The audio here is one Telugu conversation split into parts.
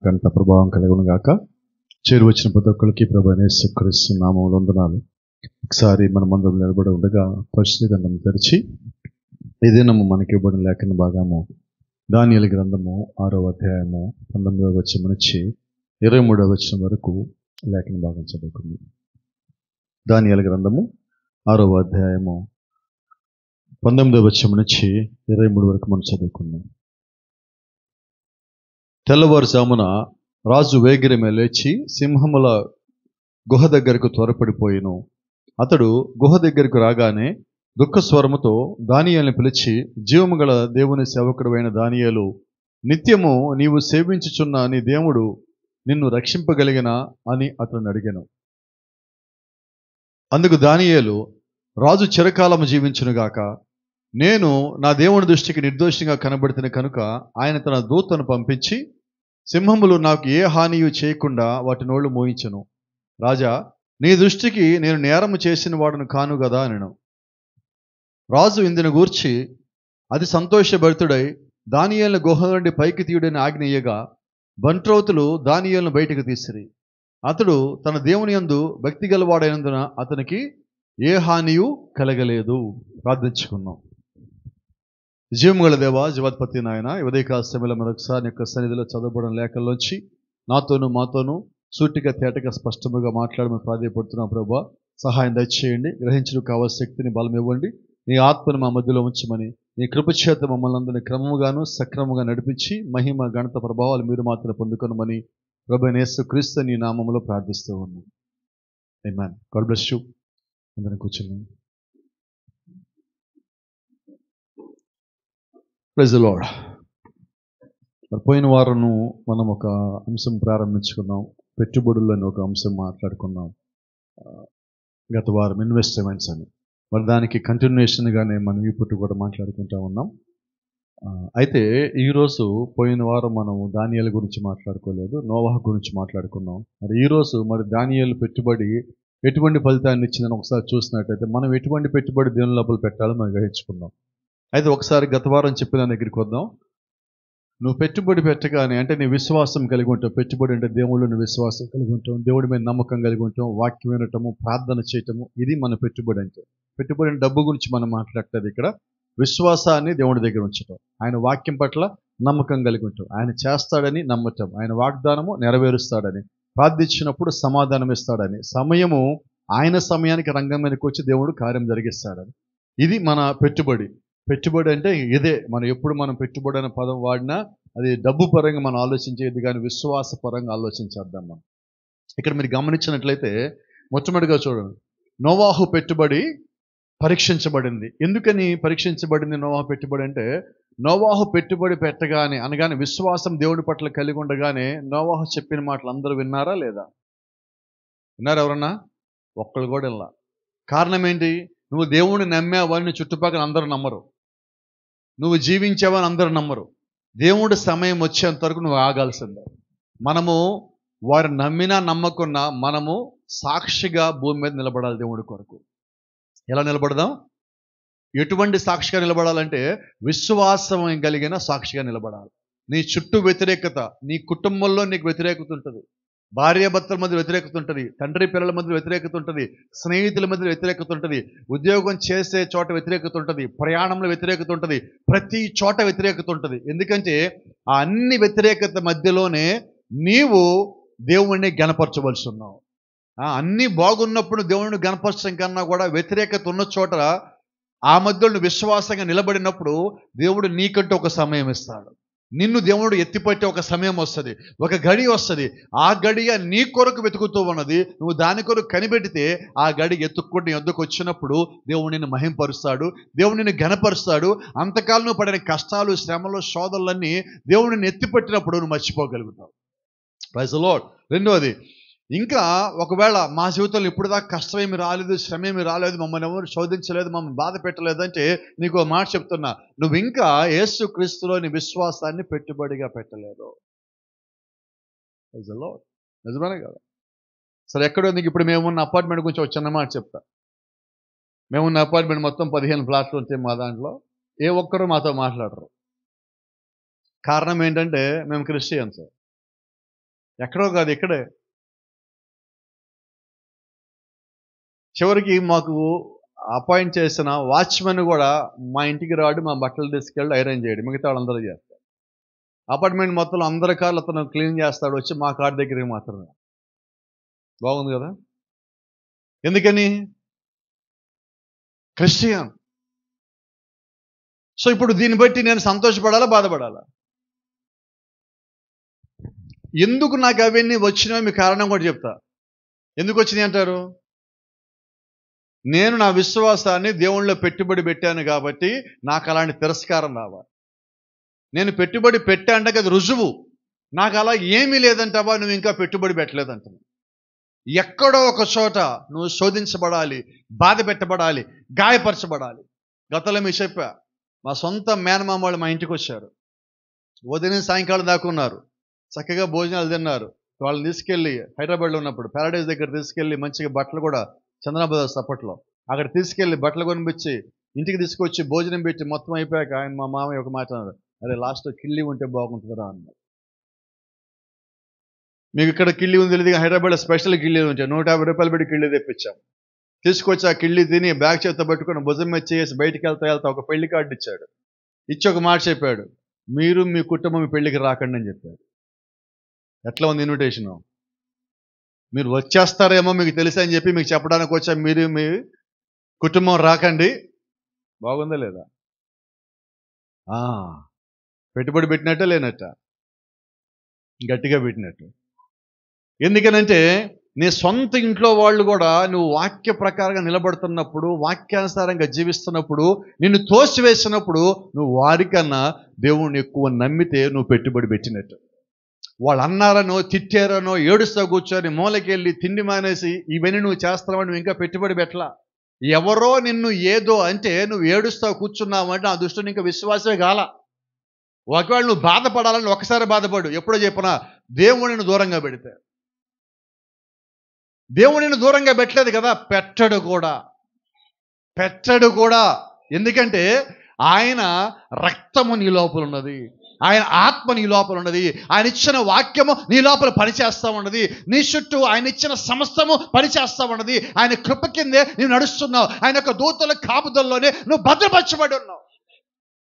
ఘనత ప్రభావం కలుగును గాక. చేరువచ్చిన ప్రతి ఒక్కరికి ప్రభు యేసుక్రీస్తు నామములో వందనాలు. ఒకసారి మన మందరం నిలబడి ఉండగా పరిశుద్ధ గ్రంథం తెరిచి ఈ దినము మనకి ఇవ్వబడిన లేఖన భాగము దానియేలు గ్రంథము 6వ అధ్యాయము 19వ వచనం నుంచి 23వ వచనం వరకు లేఖన భాగం చదువుకుంది. దానియేలు గ్రంథము 6వ అధ్యాయము 19వ వచనం నుంచి 23 వరకు మనం చదువుకుందాం. తెల్లవారుజామున రాజు వేగిరమే లేచి సింహముల గుహ దగ్గరకు త్వరపడిపోయిను. అతడు గుహ దగ్గరకు రాగానే దుఃఖ స్వరముతో దానియేలుని పిలిచి, జీవము గల దేవుని సేవకుడైన దానియేలు, నిత్యము నీవు సేవించుచున్న నీ దేవుడు నిన్ను రక్షింపగలిగిన అని అతను అడిగాను. అందుకు దానియేలు, రాజు చిరకాలము జీవించునుగాక, నేను నా దేవుని దృష్టికి నిర్దోషిగా కనబడుతున్న కనుక ఆయన తన దూతను పంపించి సింహములు నాకు ఏ హానియు చేయకుండా వాటి నోళ్లు మోయించెను. రాజా, నీ దృష్టికి నేను నేరము చేసిన వాడును కాను గదా అనెను. రాజు ఇందును గూర్చి అది సంతోషభరితుడై దానియేలును గుహ నుండి పైకి తీయుడని ఆజ్ఞేయగా బంట్రౌతులు దానియేలును బయటకు తీసిరి. అతడు తన దేవుని యందు భక్తి గలవాడైనందున అతనికి ఏ హానియు కలగలేదు. ప్రార్థించుకున్నాం. జీవముగల దేవా, జీవాధిపతి నాయన, ఉదయకాల సమయంలో మరొకసారి యొక్క సన్నిధిలో చదవబడిన లేఖల్లోంచి నాతోనూ మాతోనూ సూటిగా తేటగా స్పష్టముగా మాట్లాడమని ప్రాధాన్యపడుతున్నాం. ప్రభా, సహాయం దయచేయండి. గ్రహించడానికి కావాల్సిన శక్తిని బలం ఇవ్వండి. నీ ఆత్మను మా మధ్యలో ఉంచమని, నీ కృపచేత మమ్మల్ని అందరినీ క్రమముగాను సక్రమంగా నడిపించి మహిమ ఘనత ప్రభావాలు మీరు మాత్రం పొందుకొనమని ప్రభువైన యేసుక్రీస్తు నీ నామములో ప్రార్థిస్తూ ఉన్నాం. ఆమేన్. God bless you. అందరం కూర్చున్నాం. Praise the Lord. పోయిన వారం మనం ఒక అంశం ప్రారంభించుకున్నాం. పెట్టుబడులు అని ఒక అంశం మాట్లాడుకున్నాం. గత వారం ఇన్వెస్ట్మెంట్స్ అని. మరి దానికి కంటిన్యూషన్గానే మనం ఇప్పుడు కూడా మాట్లాడుకుంటా ఉన్నాం. అయితే ఈరోజు పోయిన వారం మనం దానియేలు గురించి మాట్లాడుకోలేదు, నోవాహు గురించి మాట్లాడుకున్నాం. మరి ఈరోజు మరి దానియేలు పెట్టుబడి ఎటువంటి ఫలితాన్ని ఇచ్చిందని ఒకసారి చూసినట్టయితే మనం ఎటువంటి పెట్టుబడి దేవుని లోపల పెట్టాలో మనం గ్రహించుకుందాం. అయితే ఒకసారి గత వారం చెప్పిన దగ్గరికి వద్దాం. నువ్వు పెట్టుబడి పెట్టగానే అంటే నీ విశ్వాసం కలిగి ఉంటావు. పెట్టుబడి అంటే దేవుళ్ళని విశ్వాసం కలిగి ఉంటాం, దేవుడి మీద నమ్మకం కలిగి ఉంటాం, వాక్యం వినటము, ప్రార్థన చేయటము, ఇది మన పెట్టుబడి. అంటే పెట్టుబడి అంటే డబ్బు గురించి మనం మాట్లాడతారు. ఇక్కడ విశ్వాసాన్ని దేవుడి దగ్గర ఉంచటం, ఆయన వాక్యం పట్ల నమ్మకం కలిగి ఉంటాం, ఆయన చేస్తాడని నమ్మటం, ఆయన వాగ్దానము నెరవేరుస్తాడని, ప్రార్థించినప్పుడు సమాధానం ఇస్తాడని, సమయము ఆయన సమయానికి రంగం మీదకి వచ్చి దేవుడు కార్యం జరిగిస్తాడని, ఇది మన పెట్టుబడి. పెట్టుబడి అంటే ఇదే. మనం పెట్టుబడి అనే పదం వాడినా అది డబ్బు పరంగా మనం ఆలోచించేది కానీ విశ్వాస పరంగా ఆలోచించేద్దాం మనం. ఇక్కడ మీరు గమనించినట్లయితే మొట్టమొదటిగా చూడండి, నోవాహు పెట్టుబడి పరీక్షించబడింది. ఎందుకని పరీక్షించబడింది నోవాహు పెట్టుబడి అంటే, నోవాహు పెట్టుబడి పెట్టగానే అనగానే విశ్వాసం దేవుడి పట్ల కలిగి ఉండగానే నోవాహు చెప్పిన మాటలు అందరూ విన్నారా లేదా? విన్నారా? ఎవరన్నా? ఒక్కళ్ళు కూడా ఇలా. కారణం ఏంటి? నువ్వు దేవుణ్ణి నమ్మావని చుట్టుపక్కల అందరూ నమ్మరు, నువ్వు జీవించావని అందరూ నమ్మరు. దేవుడి సమయం వచ్చేంత వరకు నువ్వు ఆగాల్సిందే. మనము వారు నమ్మినా నమ్మకున్నా మనము సాక్షిగా భూమి మీద నిలబడాలి దేవుడి కొరకు. ఎలా నిలబడదాం? ఎటువంటి సాక్షిగా నిలబడాలంటే విశ్వాసం కలిగిన సాక్షిగా నిలబడాలి. నీ చుట్టూ వ్యతిరేకత, నీ కుటుంబంలో నీకు వ్యతిరేకత ఉంటుంది, భార్యాభర్తల మధ్య వ్యతిరేకత ఉంటుంది, తండ్రి పిల్లల మధ్య వ్యతిరేకత ఉంటుంది, స్నేహితుల మధ్య వ్యతిరేకత ఉంటుంది, ఉద్యోగం చేసే చోట వ్యతిరేకత ఉంటుంది, ప్రయాణంలో వ్యతిరేకత ఉంటుంది, ప్రతి చోట వ్యతిరేకత ఉంటుంది. ఎందుకంటే ఆ అన్ని వ్యతిరేకత మధ్యలోనే నీవు దేవుణ్ణి గణపరచవలసి ఉన్నావు. అన్నీ బాగున్నప్పుడు దేవుణ్ణి గణపరచడం కన్నా కూడా వ్యతిరేకత ఉన్న చోట ఆ మధ్యలో నువ్వు విశ్వాసంగా నిలబడినప్పుడు దేవుడు నీకంటూ ఒక సమయం ఇస్తాడు. నిన్ను దేవుడు ఎత్తిపట్టే ఒక సమయం వస్తుంది, ఒక గడి వస్తుంది. ఆ గడియ నీ కొరకు వెతుకుతూ ఉన్నది. నువ్వు దాని కొరకు కనిపెడితే ఆ గడి ఎత్తుక్కుంటూ ఎద్దుకు వచ్చినప్పుడు దేవుడు నిన్ను మహింపరుస్తాడు, దేవుడు నిన్ను ఘనపరుస్తాడు. అంతకాలం నువ్వు పడిన కష్టాలు, శ్రమలు, శోధనలన్నీ దేవుడు నిన్ను ఎత్తిపట్టినప్పుడు నువ్వు మర్చిపోగలుగుతావు. Praise the lord. రెండవది, ఇంకా ఒకవేళ మా జీవితంలో ఇప్పుడు దాకా కష్టమేమి రాలేదు, శ్రమేమి రాలేదు, మమ్మల్ని ఎవరు శోధించలేదు, మమ్మల్ని బాధ పెట్టలేదు అంటే నీకు ఒక మాట చెప్తున్నా, నువ్వు ఇంకా యేసు క్రీస్తులోని విశ్వాసాన్ని పెట్టుబడిగా పెట్టలేదు. నిజమేనా కదా? సరే, ఎక్కడో నీకు ఇప్పుడు మేమున్న అపార్ట్మెంట్ గురించి ఒక చిన్న మాట చెప్తా. మేమున్న అపార్ట్మెంట్ మొత్తం 15 ఫ్లాట్లు ఉంటాయి మా దాంట్లో. ఏ ఒక్కరూ మాతో మాట్లాడరు. కారణం ఏంటంటే మేము క్రిస్టియన్స్. ఎక్కడో కాదు, ఇక్కడే. చివరికి మాకు అపాయింట్ చేసిన వాచ్మెన్ కూడా మా ఇంటికి రాడు, మా బట్టలు తీసుకెళ్ళి ఐరన్ చేయడు, మిగతా వాళ్ళందరూ చేస్తారు. అపార్ట్మెంట్ మొత్తం అందరి కార్లు అతను క్లీన్ చేస్తాడు, వచ్చి మా కార్ దగ్గరికి మాత్రమే. బాగుంది కదా? ఎందుకని? క్రిస్టియన్. సో ఇప్పుడు దీన్ని బట్టి నేను సంతోషపడాలా, బాధపడాలా? ఎందుకు నాకు అవన్నీ వచ్చినాయో మీ కారణం కూడా చెప్తా. ఎందుకు వచ్చినాయి అంటారు? నేను నా విశ్వాసాన్ని దేవుళ్ళలో పెట్టుబడి పెట్టాను కాబట్టి నాకు అలాంటి తిరస్కారం రావాలి. నేను పెట్టుబడి పెట్టా అంటే అది రుజువు. నాకు అలా ఏమీ లేదంటావా, నువ్వు ఇంకా పెట్టుబడి పెట్టలేదంటున్నావు. ఎక్కడో ఒక చోట నువ్వు శోధించబడాలి, బాధ పెట్టబడాలి, గాయపరచబడాలి. గతంలో మీకు చెప్పా, మా సొంత మేనమామ వాళ్ళు మా ఇంటికి వచ్చారు. ఉదయం సాయంకాలం దాకా ఉన్నారు, చక్కగా భోజనాలు తిన్నారు. వాళ్ళని తీసుకెళ్ళి హైదరాబాద్లో ఉన్నప్పుడు ప్యారడైజ్ దగ్గర తీసుకెళ్ళి మంచిగా బట్టలు కూడా, చంద్రబాబు అప్పట్లో అక్కడ తీసుకెళ్ళి బట్టలు కొనిపించి ఇంటికి తీసుకొచ్చి భోజనం పెట్టి మొత్తం అయిపోయాక ఆయన మా మామయ్య ఒక మాట అన్నారు, అరే లాస్ట్లో కిళ్ళి ఉంటే బాగుంటుందిరా అన్నారు. మీకు ఇక్కడ కిళ్ళి ఉంది తెలియదు, హైదరాబాద్లో స్పెషల్ కిళ్ళి ఉంటాయి. 150 రూపాయలు పెట్టి కిళ్ళి తెప్పించాం. తీసుకొచ్చి ఆ కిళ్ళి తిని బ్యాగ్ చేత పట్టుకుని భుజం మీద చేసి బయటికి వెళ్తా ఒక పెళ్లి కార్డు ఇచ్చాడు. ఇచ్చి ఒక మాట చెప్పాడు, మీరు మీ కుటుంబం మీ పెళ్లికి రాకండి అని చెప్పాడు. ఎట్లా ఉంది ఇన్విటేషను? మీరు వచ్చేస్తారేమో మీకు తెలుసా అని చెప్పి మీకు చెప్పడానికి వచ్చా, మీరు మీ కుటుంబం రాకండి. బాగుందా లేదా? పెట్టుబడి పెట్టినట్టే లేనట్ట? గట్టిగా పెట్టినట్టు. ఎందుకనంటే నీ సొంత ఇంట్లో వాళ్ళు కూడా నువ్వు వాక్య ప్రకారంగా నిలబడుతున్నప్పుడు, వాక్యానుసారంగా జీవిస్తున్నప్పుడు, నిన్ను తోసివేసినప్పుడు నువ్వు వారికన్నా దేవుణ్ణి ఎక్కువ నమ్మితే నువ్వు పెట్టుబడి పెట్టినట్టు. వాళ్ళు అన్నారనో తిట్టారనో ఏడుస్తా కూర్చొని మూలకెళ్ళి తిండి మానేసి ఇవన్నీ నువ్వు చేస్తావని నువ్వు ఇంకా పెట్టుబడి పెట్టలా. ఎవరో నిన్ను ఏదో అంటే నువ్వు ఏడుస్తా కూర్చున్నావు అంటే ఆ దృష్టిని ఇంకా విశ్వాసమే కాల. ఒకవేళ నువ్వు బాధపడాలని ఒకసారి బాధపడు. ఎప్పుడో చెప్పనా, దేవుడిని దూరంగా పెడితే. దేవుడిని దూరంగా పెట్టలేదు కదా, పెట్టడు కూడా. ఎందుకంటే ఆయన రక్తము నీ లోపల ఉన్నది, ఆయన ఆత్మ నీ లోపల ఉన్నది, ఆయన ఇచ్చిన వాక్యము నీ లోపల పనిచేస్తూ ఉన్నది, నీ చుట్టూ ఆయన ఇచ్చిన సమస్తము పనిచేస్తూ ఉన్నది. ఆయన కృప కిందే నువ్వు నడుస్తున్నావు, ఆయన యొక్క దూతల కాపుదల్లోనే నువ్వు భద్రపరచబడి ఉన్నావు.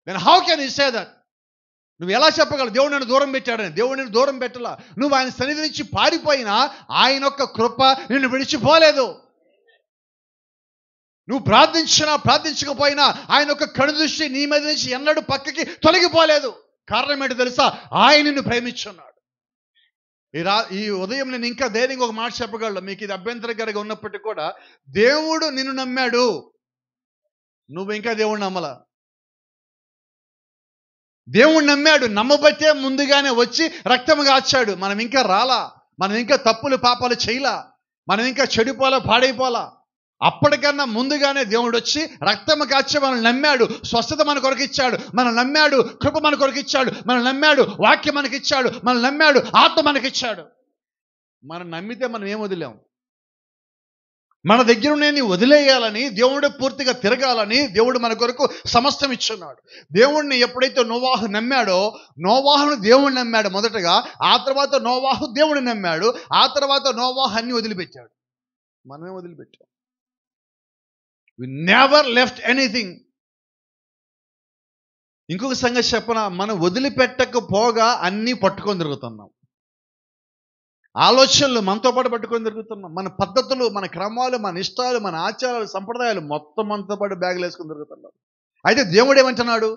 నేను how can you say that? నువ్వు ఎలా చెప్పగలవు దేవుడు నన్ను దూరం పెట్టాడని? దేవుడు నిన్ను దూరం పెట్టలా. నువ్వు ఆయన సన్నిధి నుంచి పారిపోయినా ఆయన యొక్క కృప నిన్ను విడిచిపోలేదు. నువ్వు ప్రార్థించకపోయినా ఆయన యొక్క కనుదృష్టి నీ మీద నుంచి ఎన్నడూ పక్కకి తొలగిపోలేదు. కారణం ఏంటో తెలుసా? ఆయన నిన్ను ప్రేమించున్నాడు. ఈ ఉదయం నేను ఇంకా ధైర్యంగా ఒక మాట చెప్పగలను. మీకు ఇది అభ్యంతరకరంగా ఉన్నప్పటికీ కూడా దేవుడు నిన్ను నమ్మాడు, నువ్వు ఇంకా దేవుడు నమ్మలా. దేవుడు నమ్మాడు, నమ్మబట్టే ముందుగానే వచ్చి రక్తము కాచాడు. మనం ఇంకా రాలా, మనం ఇంకా తప్పులు పాపాలు చేయలా, మనం ఇంకా చెడిపోలా, పాడైపోలా. అప్పటికన్నా ముందుగానే దేవుడు వచ్చి రక్తము కాచి మనల్ని నమ్మాడు, స్వస్థత మన కొరకు ఇచ్చాడు, మనం నమ్మాడు, కృప మన కొరకు ఇచ్చాడు, మనం నమ్మాడు, వాక్యం మనకి ఇచ్చాడు, మనం నమ్మాడు, ఆత్మ మనకిచ్చాడు. మనం నమ్మితే మనం ఏం వదిలాం? మన దగ్గర నేను వదిలేయాలని, దేవుడు పూర్తిగా తిరగాలని దేవుడు మన కొరకు సమస్తం ఇచ్చున్నాడు. దేవుణ్ణి ఎప్పుడైతే నోవాహు నమ్మాడో, నోవాహును దేవుడు నమ్మాడు మొదటగా, ఆ తర్వాత నోవాహు దేవుడు నమ్మాడు, ఆ తర్వాత నోవాహు అన్ని వదిలిపెట్టాడు. మనమే వదిలిపెట్టాం. We never left anything. ఇంకొక సంగతి చెప్పనా, మనం వదిలిపెట్టకపోగా అన్నీ పట్టుకొని తిరుగుతున్నాం. ఆలోచనలు మనతో పాటు పట్టుకొని తిరుగుతున్నాం. మన పద్ధతులు, మన క్రమాలు, మన ఇష్టాలు, మన ఆచారాలు, సంప్రదాయాలు మొత్తం మనతో పాటు బ్యాగులు వేసుకొని తిరుగుతున్నాం. అయితే దేవుడు ఏమంటున్నాడు?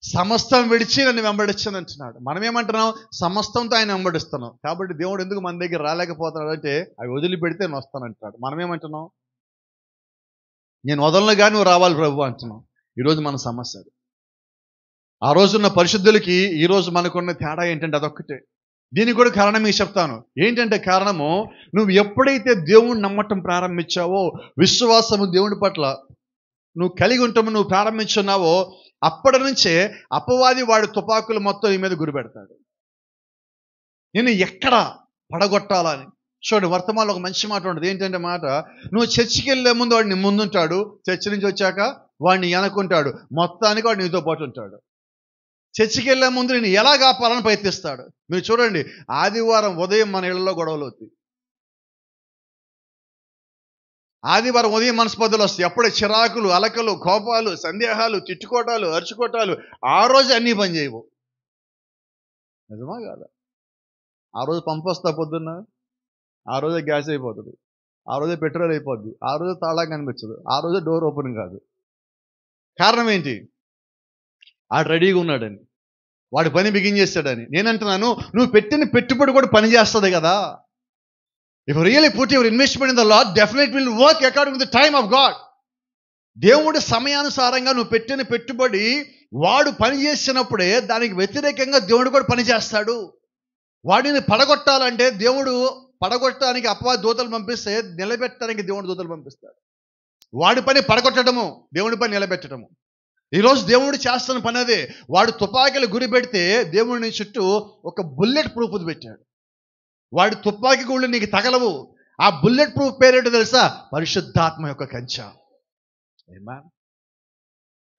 సమస్తం విడిచి నన్ను వెంబడించను అంటున్నాడు. మనం ఏమంటున్నాం? సమస్తంతో ఆయన వెంబడిస్తున్నాం. కాబట్టి దేవుడు ఎందుకు మన దగ్గర రాలేకపోతున్నాడు అంటే, అవి వదిలిపెడితే నేను వస్తానంటున్నాడు. మనం ఏమంటున్నాం? నేను వదలను కానీ నువ్వు రావాలి ప్రభు అంటున్నాం. ఈరోజు మన సమస్య అది. ఆ రోజున్న పరిశుద్ధులకి ఈరోజు మనకున్న తేడా ఏంటంటే అదొక్కటే. దీనికి కూడా కారణం మీకు చెప్తాను. ఏంటంటే కారణము, నువ్వు ఎప్పుడైతే దేవుణ్ణి నమ్మటం ప్రారంభించావో, విశ్వాసము దేవుని పట్ల నువ్వు కలిగి ఉంటాము నువ్వు ప్రారంభించున్నావో, అప్పటి నుంచే అపవాది వాడి తుపాకులు మొత్తం నీ మీద గురి పెడతాడు. నేను ఎక్కడ పడగొట్టాలని. చూడండి, వర్తమానంలో ఒక మంచి మాట ఉంటుంది. ఏంటంటే మాట, నువ్వు చర్చికి వెళ్ళే ముందు వాడిని ముందుంటాడు, చర్చి నుంచి వచ్చాక వాడిని వెనకుంటాడు, మొత్తానికి వాడు నీతో పాటు ఉంటాడు. చర్చికి వెళ్ళే ముందు నేను ఎలా కాపాలని ప్రయత్నిస్తాడు. మీరు చూడండి, ఆదివారం ఉదయం మన ఇళ్లలో గొడవలు అవుతాయి. ఆదివారం ఉదయం మనస్పర్ధలు వస్తాయి. అప్పుడే చిరాకులు, అలకలు, కోపాలు, సందేహాలు, తిట్టుకోటాలు, అరుచుకోటాలు. ఆ రోజు అన్నీ పని చేయవు. నిజమా కాదా? ఆ రోజు పంపొస్తా పొద్దున్న, ఆ రోజే గ్యాస్ అయిపోతుంది, ఆ రోజే పెట్రోల్ అయిపోద్ది, ఆ రోజే తాళం కనిపించదు, ఆ రోజే డోర్ ఓపెన్ కాదు. కారణం ఏంటి? ఆడు రెడీగా ఉన్నాడని, వాడి పని బిగిన్ చేస్తాడని. నేనంటున్నాను, నువ్వు పెట్టిన పెట్టుబడి కూడా పని చేస్తుంది కదా. If really put your investment in the lord, definite will work according to the time of God. దేవుడి సమయానుసారంగా నువ్వు పెట్టిన పెట్టుబడి వాడు పని చేసినప్పుడే దానికి వ్యతిరేకంగా దేవుడు కూడా పని చేస్తాడు. వాడిని పడగొట్టాలంటే దేవుడు పడగొట్టడానికి అపవాది దూతలు పంపిస్తే, నిలబెట్టడానికి దేవుడు దూతలు పంపిస్తాడు. వాడి పని పడగొట్టడము, దేవుడి పని నిలబెట్టడము. ఈరోజు దేవుడు చేస్తున్న పని అదే. వాడు తుపాకీలు గురి పెడితే దేవుడిని చుట్టూ ఒక బుల్లెట్ ప్రూఫ్ పెట్టాడు. వాడి తుపాకీ గుళ్ళు నీకు తగలవు. ఆ బుల్లెట్ ప్రూఫ్ పేరేంటో తెలుసా? పరిశుద్ధాత్మ యొక్క కంచె. ఆమేన్.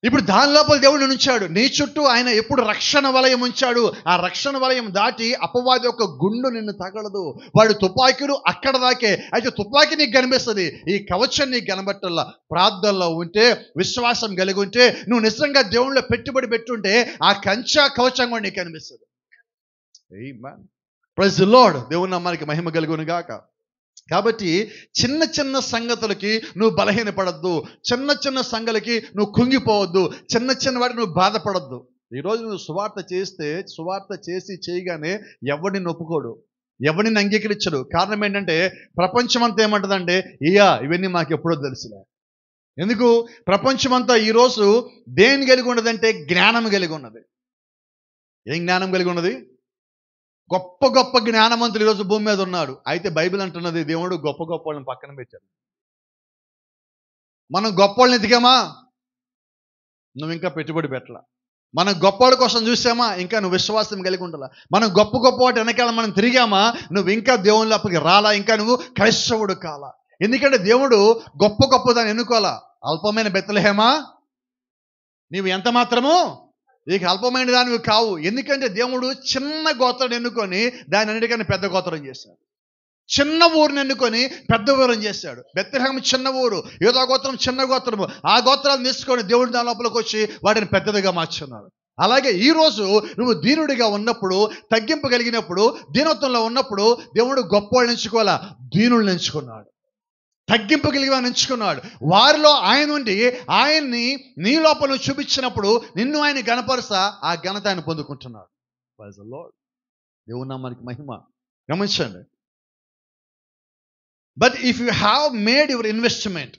ఇప్పుడు దాని లోపల దేవుడిని ఉంచాడు. నీ చుట్టూ ఆయన ఎప్పుడు రక్షణ వలయం ఉంచాడు. ఆ రక్షణ వలయం దాటి అపవాది యొక్క గుండు నిన్ను తగలదు. వాడు తుపాకీలు అక్కడ దాకే. అయితే తుపాకీ నీకు కనిపిస్తుంది, ఈ కవచం నీకు కనబట్టల్లా. ప్రార్థనలో ఉంటే, విశ్వాసం కలిగి ఉంటే, నువ్వు నిజంగా దేవుళ్ళో పెట్టుబడి పెట్టుంటే ఆ కంచె కవచం కూడా నీకు కనిపిస్తుంది. ఆమేన్. Praise the Lord. దేవుని నామానికి మహిమ కలుగును గాక. కాబట్టి చిన్న చిన్న సంగతులకి నువ్వు బలహీనపడద్దు, చిన్న చిన్న సంగతులకి నువ్వు కుంగిపోవద్దు, చిన్న చిన్న వాటికి నువ్వు బాధపడద్దు. ఈరోజు నువ్వు సువార్త చేసి చేయగానే ఎవడిని ఒప్పుకోడు, ఎవడిని అంగీకరించడు. కారణం ఏంటంటే ప్రపంచమంతా ఏమంటుందంటే, ఇవన్నీ మాకు ఎప్పుడో తెలుసులే. ఎందుకు? ప్రపంచమంతా ఈరోజు దేని కలిగి ఉన్నదంటే జ్ఞానం కలిగి ఉన్నది. ఏం జ్ఞానం కలిగి ఉన్నది? గొప్ప గొప్ప జ్ఞానవంతులు ఈరోజు భూమి మీద ఉన్నాడు. అయితే బైబిల్ అంటున్నది, దేవుడు గొప్ప గొప్ప వాళ్ళని పక్కన పెట్టాడు. మనం గొప్ప వాళ్ళని ఎదిగామా? నువ్వు ఇంకా పెట్టుబడి పెట్టాల. మనం గొప్ప వాళ్ళ కోసం చూసామా? ఇంకా నువ్వు విశ్వాసం కలిగి ఉండాల. మనం గొప్ప గొప్ప వాటి వెనకాల మనం తిరిగామా? నువ్వు ఇంకా దేవుని లోపలికి రాలా, ఇంకా నువ్వు క్రైస్తవుడు కాలా. ఎందుకంటే దేవుడు గొప్ప గొప్పదాన్ని ఎన్నుకోవాలా. అల్పమైన బెత్లెహేమా, నీవు ఎంత మాత్రము ఇక అల్పమైన దానివి కావు. ఎందుకంటే దేవుడు చిన్న గోత్రం ఎన్నుకొని దాని అన్నిటికన్నా పెద్ద గోత్రం చేశాడు. చిన్న ఊరిని ఎన్నుకొని పెద్ద ఊరం చేశాడు. బెత్లెహేము చిన్న ఊరు, యూదా గోత్రం చిన్న గోత్రము. ఆ గోత్రాలు తీసుకొని దేవుడు దాని లోపలికి వచ్చి వాటిని పెద్దదిగా మార్చున్నాడు. అలాగే ఈరోజు నువ్వు దీనుడిగా ఉన్నప్పుడు, తగ్గింపు కలిగినప్పుడు, దీనత్వంలో ఉన్నప్పుడు దేవుడు గొప్పవాళ్ళని ఎంచుకోవాలా, దీనుల్ని ఎంచుకున్నాడు. తగ్గింపు కలిగి ఎంచుకున్నాడు. వారిలో ఆయన ఉండి ఆయన్ని నీ లోపల చూపించినప్పుడు నిన్ను ఆయన గణపరుస్తా ఆ ఘనత ఆయన పొందుకుంటున్నాడు. Praise the Lord. దేవుని నామానికి మహిమ. గమనించండి. But if you have made your investment,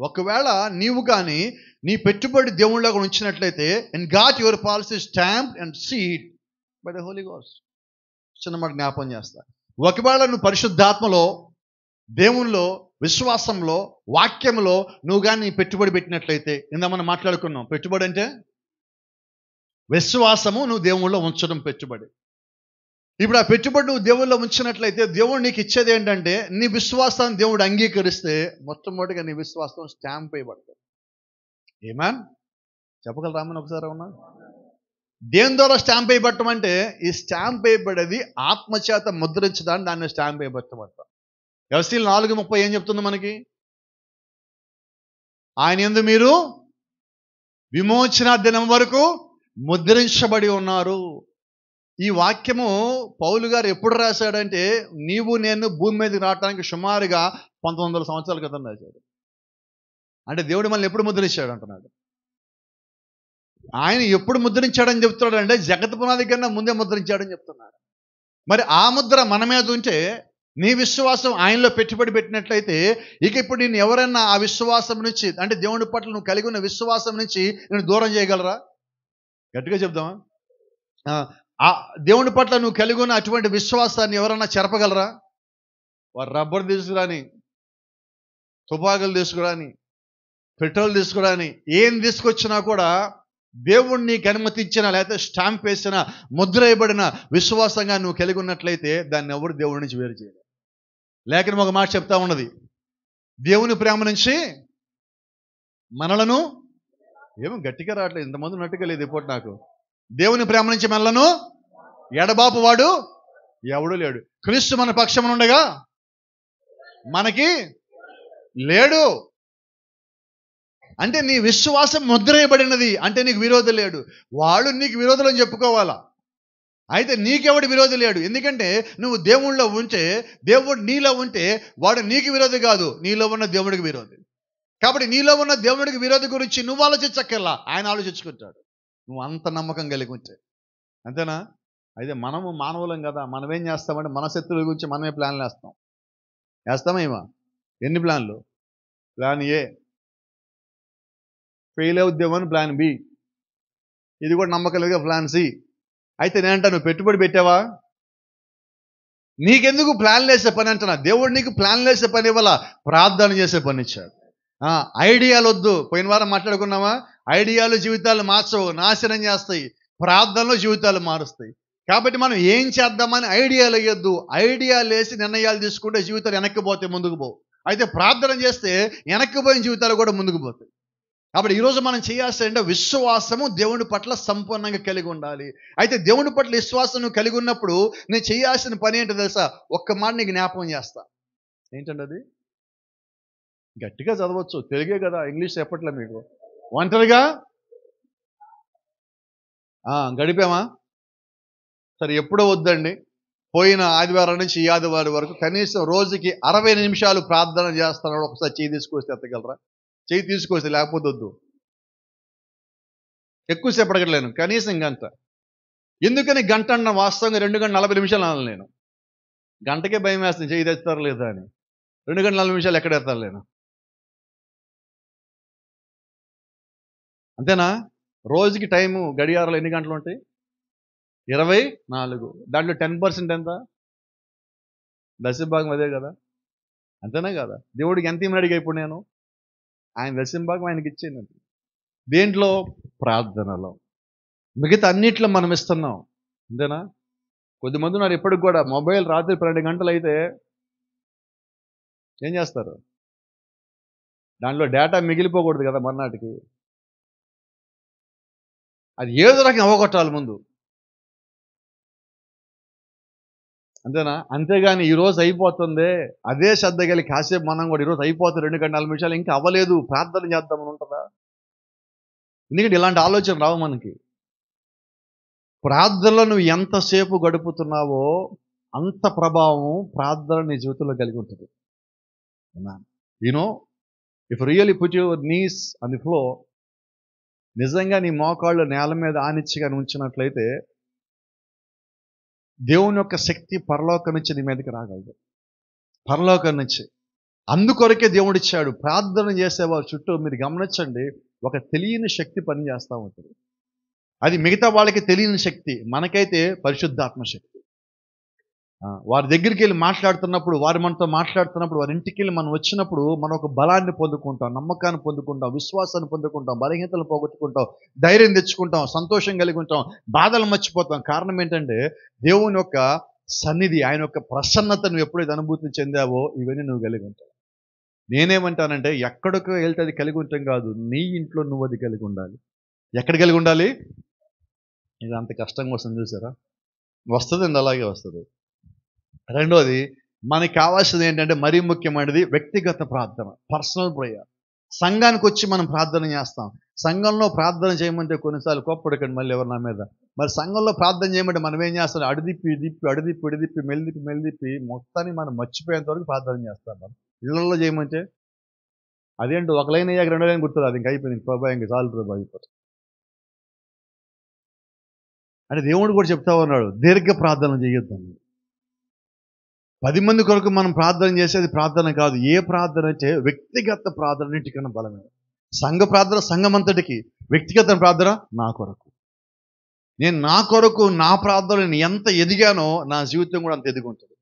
ఒకవేళ నీవు కానీ నీ పెట్టుబడి దేవుళ్ళగా ఉంచినట్లయితే, and got your policy stamp and sealed by the Holy Ghost. చిన్న మాట జ్ఞాపం చేస్తా. ఒకవేళ నువ్వు పరిశుద్ధాత్మలో, దేవునిలో, విశ్వాసంలో, వాక్యంలో నువ్వు కానీ పెట్టుబడి పెట్టినట్లయితే, ఇందా మనం మాట్లాడుకున్నాం, పెట్టుబడి అంటే విశ్వాసము, నువ్వు దేవుళ్ళో ఉంచడం పెట్టుబడి. ఇప్పుడు ఆ పెట్టుబడి నువ్వు దేవుళ్ళో ఉంచినట్లయితే దేవుడు నీకు ఇచ్చేది ఏంటంటే, నీ విశ్వాసాన్ని దేవుడు అంగీకరిస్తే మొట్టమొదటిగా నీ విశ్వాసం స్టాంప్ వేయబడుతుంది. ఆమేన్. చెప్పగలరామని ఒకసారి అవునా? దేని ద్వారా స్టాంప్ వేయబట్టం అంటే, ఈ స్టాంప్ వేయబడేది ఆత్మచేత ముద్రించడానికి దాన్ని స్టాంప్ వేయబట్టమంటాం. ఎఫెసీయులు 4:30 ఏం చెప్తుంది మనకి? ఆయన యందు మీరు విమోచన దినం వరకు ముద్రించబడి ఉన్నారు. ఈ వాక్యము పౌలు గారు ఎప్పుడు రాశాడంటే, నీవు నేను భూమి మీదకి రావడానికి సుమారుగా 1900 సంవత్సరాల క్రితం రాశాడు. అంటే దేవుడు మనల్ని ఎప్పుడు ముద్రించాడు అంటున్నాడు. ఆయన ఎప్పుడు ముద్రించాడని చెప్తున్నాడు అంటే, జగత్ పునాది కన్నా ముందే ముద్రించాడని చెప్తున్నాడు. మరి ఆ ముద్ర మన మీద ఉంటే, నీ విశ్వాసం ఆయనలో పెట్టుబడి పెట్టినట్లయితే, ఇక ఇప్పుడు నేను ఎవరైనా ఆ విశ్వాసం నుంచి, అంటే దేవుడి పట్ల నువ్వు కలిగి ఉన్న విశ్వాసం నుంచి నేను దూరం చేయగలరా? గట్టిగా చెప్దామా? ఆ దేవుడి పట్ల నువ్వు కలిగి ఉన్న అటువంటి విశ్వాసాన్ని ఎవరన్నా చెరపగలరా? వారు రబ్బర్ తీసుకురాని, తుపాకులు తీసుకురాని, పెట్రోల్ తీసుకురాని, ఏం తీసుకొచ్చినా కూడా దేవుణ్ణి నీకు అనుమతించిన, లేకపోతే స్టాంప్ వేసిన, ముద్ర వేయబడిన విశ్వాసంగా నువ్వు కలిగి ఉన్నట్లయితే దాన్ని ఎవరు దేవుడి నుంచి వేరు చేయలేరు. లేఖనం ఒక మాట చెప్తా ఉన్నది, దేవుని ప్రేమ నుంచి మనలను, ఏమో గట్టిగా రావట్లేదు, ఇంతమంది ఉన్నట్టుగా లేదు ఇప్పుడు నాకు. దేవుని ప్రేమ నుంచి మనలను ఎడబాపు వాడు ఎవడు లేడు. క్రీస్తు మన పక్షమున ఉండగా మనకి లేడు. అంటే నీ విశ్వాసం ముద్రేయబడినది అంటే నీకు విరోధి లేడు. వాడు నీకు విరోధులు అని చెప్పుకోవాలా. అయితే నీకెవడు విరోధి లేడు. ఎందుకంటే నువ్వు దేవుళ్ళో ఉంటే, దేవుడు నీలో ఉంటే వాడు నీకు విరోధి కాదు, నీలో ఉన్న దేవుడికి విరోధి. కాబట్టి నీలో ఉన్న దేవుడికి విరోధి గురించి నువ్వు ఆలోచించక్కర్లా, ఆయన ఆలోచించుకుంటాడు. నువ్వు అంత నమ్మకం కలిగి ఉంటే. అంతేనా? అయితే మనము మానవులం కదా, మనం ఏం చేస్తామంటే మన శత్రువుల గురించి మనమే ప్లాన్లు వేస్తాం. వేస్తామేమా? ఎన్ని ప్లాన్లు? Plan A fail అవుద్దామని plan B, ఇది కూడా నమ్మకం లేదుగా ప్లాన్ సి. అయితే నేనంటా, నువ్వు పెట్టుబడి పెట్టావా? నీకెందుకు ప్లాన్లు వేసే పని అంటున్నా? దేవుడు నీకు ప్లాన్లు వేసే పని ఇవ్వాల, ప్రార్థన చేసే పని ఇచ్చాడు. ఐడియాలు వద్దు. పోయిన వారం మాట్లాడుకున్నావా? ఐడియాలు జీవితాలు మార్చవు, నాశనం చేస్తాయి. ప్రార్థనలో జీవితాలు మారుస్తాయి. కాబట్టి మనం ఏం చేద్దామని ఐడియాలు వేయొద్దు. ఐడియాలు వేసి నిర్ణయాలు తీసుకుంటే జీవితాలు వెనక్కి పోతే ముందుకు పోవు. అయితే ప్రార్థన చేస్తే వెనక్కి పోయిన జీవితాలు కూడా ముందుకు పోతాయి. కాబట్టి ఈరోజు మనం చేయాల్సిందంటే విశ్వాసము దేవుని పట్ల సంపూర్ణంగా కలిగి ఉండాలి. అయితే దేవుని పట్ల విశ్వాసం కలిగి ఉన్నప్పుడు నేను చేయాల్సిన పని ఏంటో తెలుసా? ఒక్క మాట నీకు జ్ఞాపకం చేస్తా. ఏంటంటే అది గట్టిగా చదవచ్చు, తెలుగే కదా, ఇంగ్లీష్ చెప్పట్లే మీకు. ఒంటరిగా గడిపామా? సరే, ఎప్పుడో వద్దండి. పోయిన ఆదివారం నుంచి ఈ ఆదివారం వరకు కనీసం రోజుకి 60 నిమిషాలు ప్రార్థన చేస్తున్నాడు. ఒకసారి చేయి తీసుకొస్తే ఎత్తగలరా? చేయి తీసుకొస్తే, లేకపోతే వద్దు. ఎక్కువసేపు అడగలేను, కనీసం గంట. ఎందుకని గంట అన్న? వాస్తవంగా 2 గంటల 40 నిమిషాలు అనాలి నేను. గంటకే భయం వేస్తుంది చేయి తెస్తారు లేదా అని. 2 గంటల 40 నిమిషాలు ఎక్కడ ఎత్తాలి నేను? అంతేనా? రోజుకి టైము గడియారాలు ఎన్ని గంటలు ఉంటాయి? 24. దాంట్లో 10% ఎంత? దశభాగం అదే కదా. అంతేనా కదా? దేవుడికి ఎంత ఇమ్మని అడిగా ఇప్పుడు నేను? ఆయన దశభాగం ఆయనకి ఇచ్చేయండి. దేంట్లో? ప్రార్థనలో. మిగతా అన్నిట్లో మనం ఇస్తున్నాం. అంతేనా? కొద్దిమంది ఉన్నారు ఇప్పటికి కూడా మొబైల్ రాత్రి 12 గంటలు అయితే ఏం చేస్తారు? దాంట్లో డేటా మిగిలిపోకూడదు కదా మర్నాటికి. అది ఏదో రకంగా అవగొట్టాలి ముందు. అంతేనా? అంతేగాని ఈరోజు అయిపోతుంది అదే శ్రద్ధ కలిగి కాసేపు మనం కూడా ఈరోజు అయిపోతుంది 2 గంటల 40 నిమిషాలు ఇంకా అవ్వలేదు ప్రార్థన చేద్దామని ఉంటుందా? ఎందుకంటే ఇలాంటి ఆలోచన రావు మనకి. ప్రార్థనలో నువ్వు ఎంతసేపు గడుపుతున్నావో అంత ప్రభావం ప్రార్థన నీ జీవితంలో కలిగి ఉంటుంది. You know, if really put your knees on the floor, నిజంగా నీ మోకాళ్ళు నేల మీద ఆనిచ్చిగా ఉంచినట్లయితే దేవుని యొక్క శక్తి పరలోకం నుంచి నీ మీదకి రాగలదు. పరలోకం నుంచి. అందుకొరకే దేవుడిచ్చాడు. ప్రార్థన చేసేవారు చుట్టూ మీరు గమనించండి, ఒక తెలియని శక్తి పనిచేస్తూ ఉంటుంది. అది మిగతా వాళ్ళకి తెలియని శక్తి, మనకైతే పరిశుద్ధాత్మ శక్తి. వారి దగ్గరికి వెళ్ళి మాట్లాడుతున్నప్పుడు, వారి మనతో మాట్లాడుతున్నప్పుడు, వారి ఇంటికి వెళ్ళి మనం వచ్చినప్పుడు మనం ఒక బలాన్ని పొందుకుంటాం, నమ్మకాన్ని పొందుకుంటాం, విశ్వాసాన్ని పొందుకుంటాం, బలహీనతలు పోగొట్టుకుంటాం, ధైర్యం తెచ్చుకుంటాం, సంతోషం కలిగి ఉంటాం, బాధలు మర్చిపోతాం. కారణం ఏంటంటే దేవుని యొక్క సన్నిధి, ఆయన యొక్క ప్రసన్నత నువ్వు ఎప్పుడైతే అనుభూతి చెందావో ఇవన్నీ నువ్వు కలిగి ఉంటావు. నేనేమంటానంటే ఎక్కడికో వెళ్తే అది కలిగి ఉంటాం కాదు, నీ ఇంట్లో నువ్వు అది కలిగి ఉండాలి. ఎక్కడ కలిగి ఉండాలి? ఇది అంత కష్టంగా వస్తుంది చూసారా? వస్తుందండి, అలాగే వస్తుంది. రెండోది, మనకి కావాల్సింది ఏంటంటే మరీ ముఖ్యమైనది వ్యక్తిగత ప్రార్థన, పర్సనల్ ప్రేయర్. సంఘానికి వచ్చి మనం ప్రార్థన చేస్తాం. సంఘంలో ప్రార్థన చేయమంటే కొన్నిసార్లు కోప్పడకండి మళ్ళీ ఎవరు నా మీద. మరి సంఘంలో ప్రార్థన చేయమంటే మనం ఏం చేస్తాం? అడిదిప్పి మెల్లిదిప్పి మొత్తాన్ని మనం మర్చిపోయేంత వరకు ప్రార్థన చేస్తాం. మనం ఇళ్లలో చేయమంటే అదేంటి ఒక లైన్ అయ్యాక 2 లైన్ గుర్తుంది, అది ఇంక అయిపోయింది, ప్రభా ఇంక చాలు ప్రభా అయిపోతుంది. అంటే దేవుడు కూడా చెప్తా ఉన్నాడు దీర్ఘ ప్రార్థన చేయొద్దని. 10 మంది కొరకు మనం ప్రార్థన చేసేది ప్రార్థన కాదు. ఏ ప్రార్థన అంటే వ్యక్తిగత ప్రార్థన అన్నిటికన్నా బలమైన. సంఘ ప్రార్థన సంఘమంతటికి, వ్యక్తిగత ప్రార్థన నా కొరకు. నేను నా కొరకు నా ప్రార్థన నేను ఎంత ఎదిగానో నా జీవితం కూడా అంత ఎదిగి ఉంటుంది.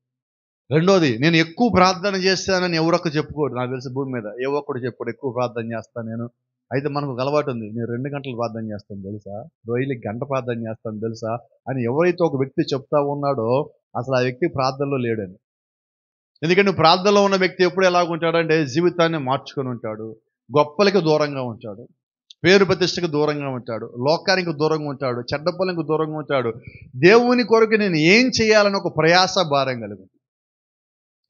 రెండోది, నేను ఎక్కువ ప్రార్థన చేస్తానని ఎవరొక్క చెప్పుకోడు. నాకు తెలిసి భూమి మీద ఏ ఒక్కడు చెప్పుకోడు ఎక్కువ ప్రార్థన చేస్తాను నేను. అయితే మనకు ఒక అలవాటు ఉంది, నేను 2 గంటలు ప్రార్థన చేస్తాను తెలుసా, రోజుకి గంట ప్రార్థన చేస్తాను తెలుసా అని ఎవరైతే ఒక వ్యక్తి చెప్తా ఉన్నాడో అసలు ఆ వ్యక్తి ప్రార్థనలో లేడని. ఎందుకంటే ప్రార్థనలో ఉన్న వ్యక్తి ఎప్పుడు ఎలాగుంటాడంటే జీవితాన్ని మార్చుకొని ఉంటాడు, గొప్పలకి దూరంగా ఉంటాడు, పేరు ప్రతిష్టకు దూరంగా ఉంటాడు, లోకానికి దూరంగా ఉంటాడు, చెడ్డ పనులకు దూరంగా ఉంటాడు. దేవుని కొరకు నేను ఏం చేయాలని ఒక ప్రయాస భారం కలుగు.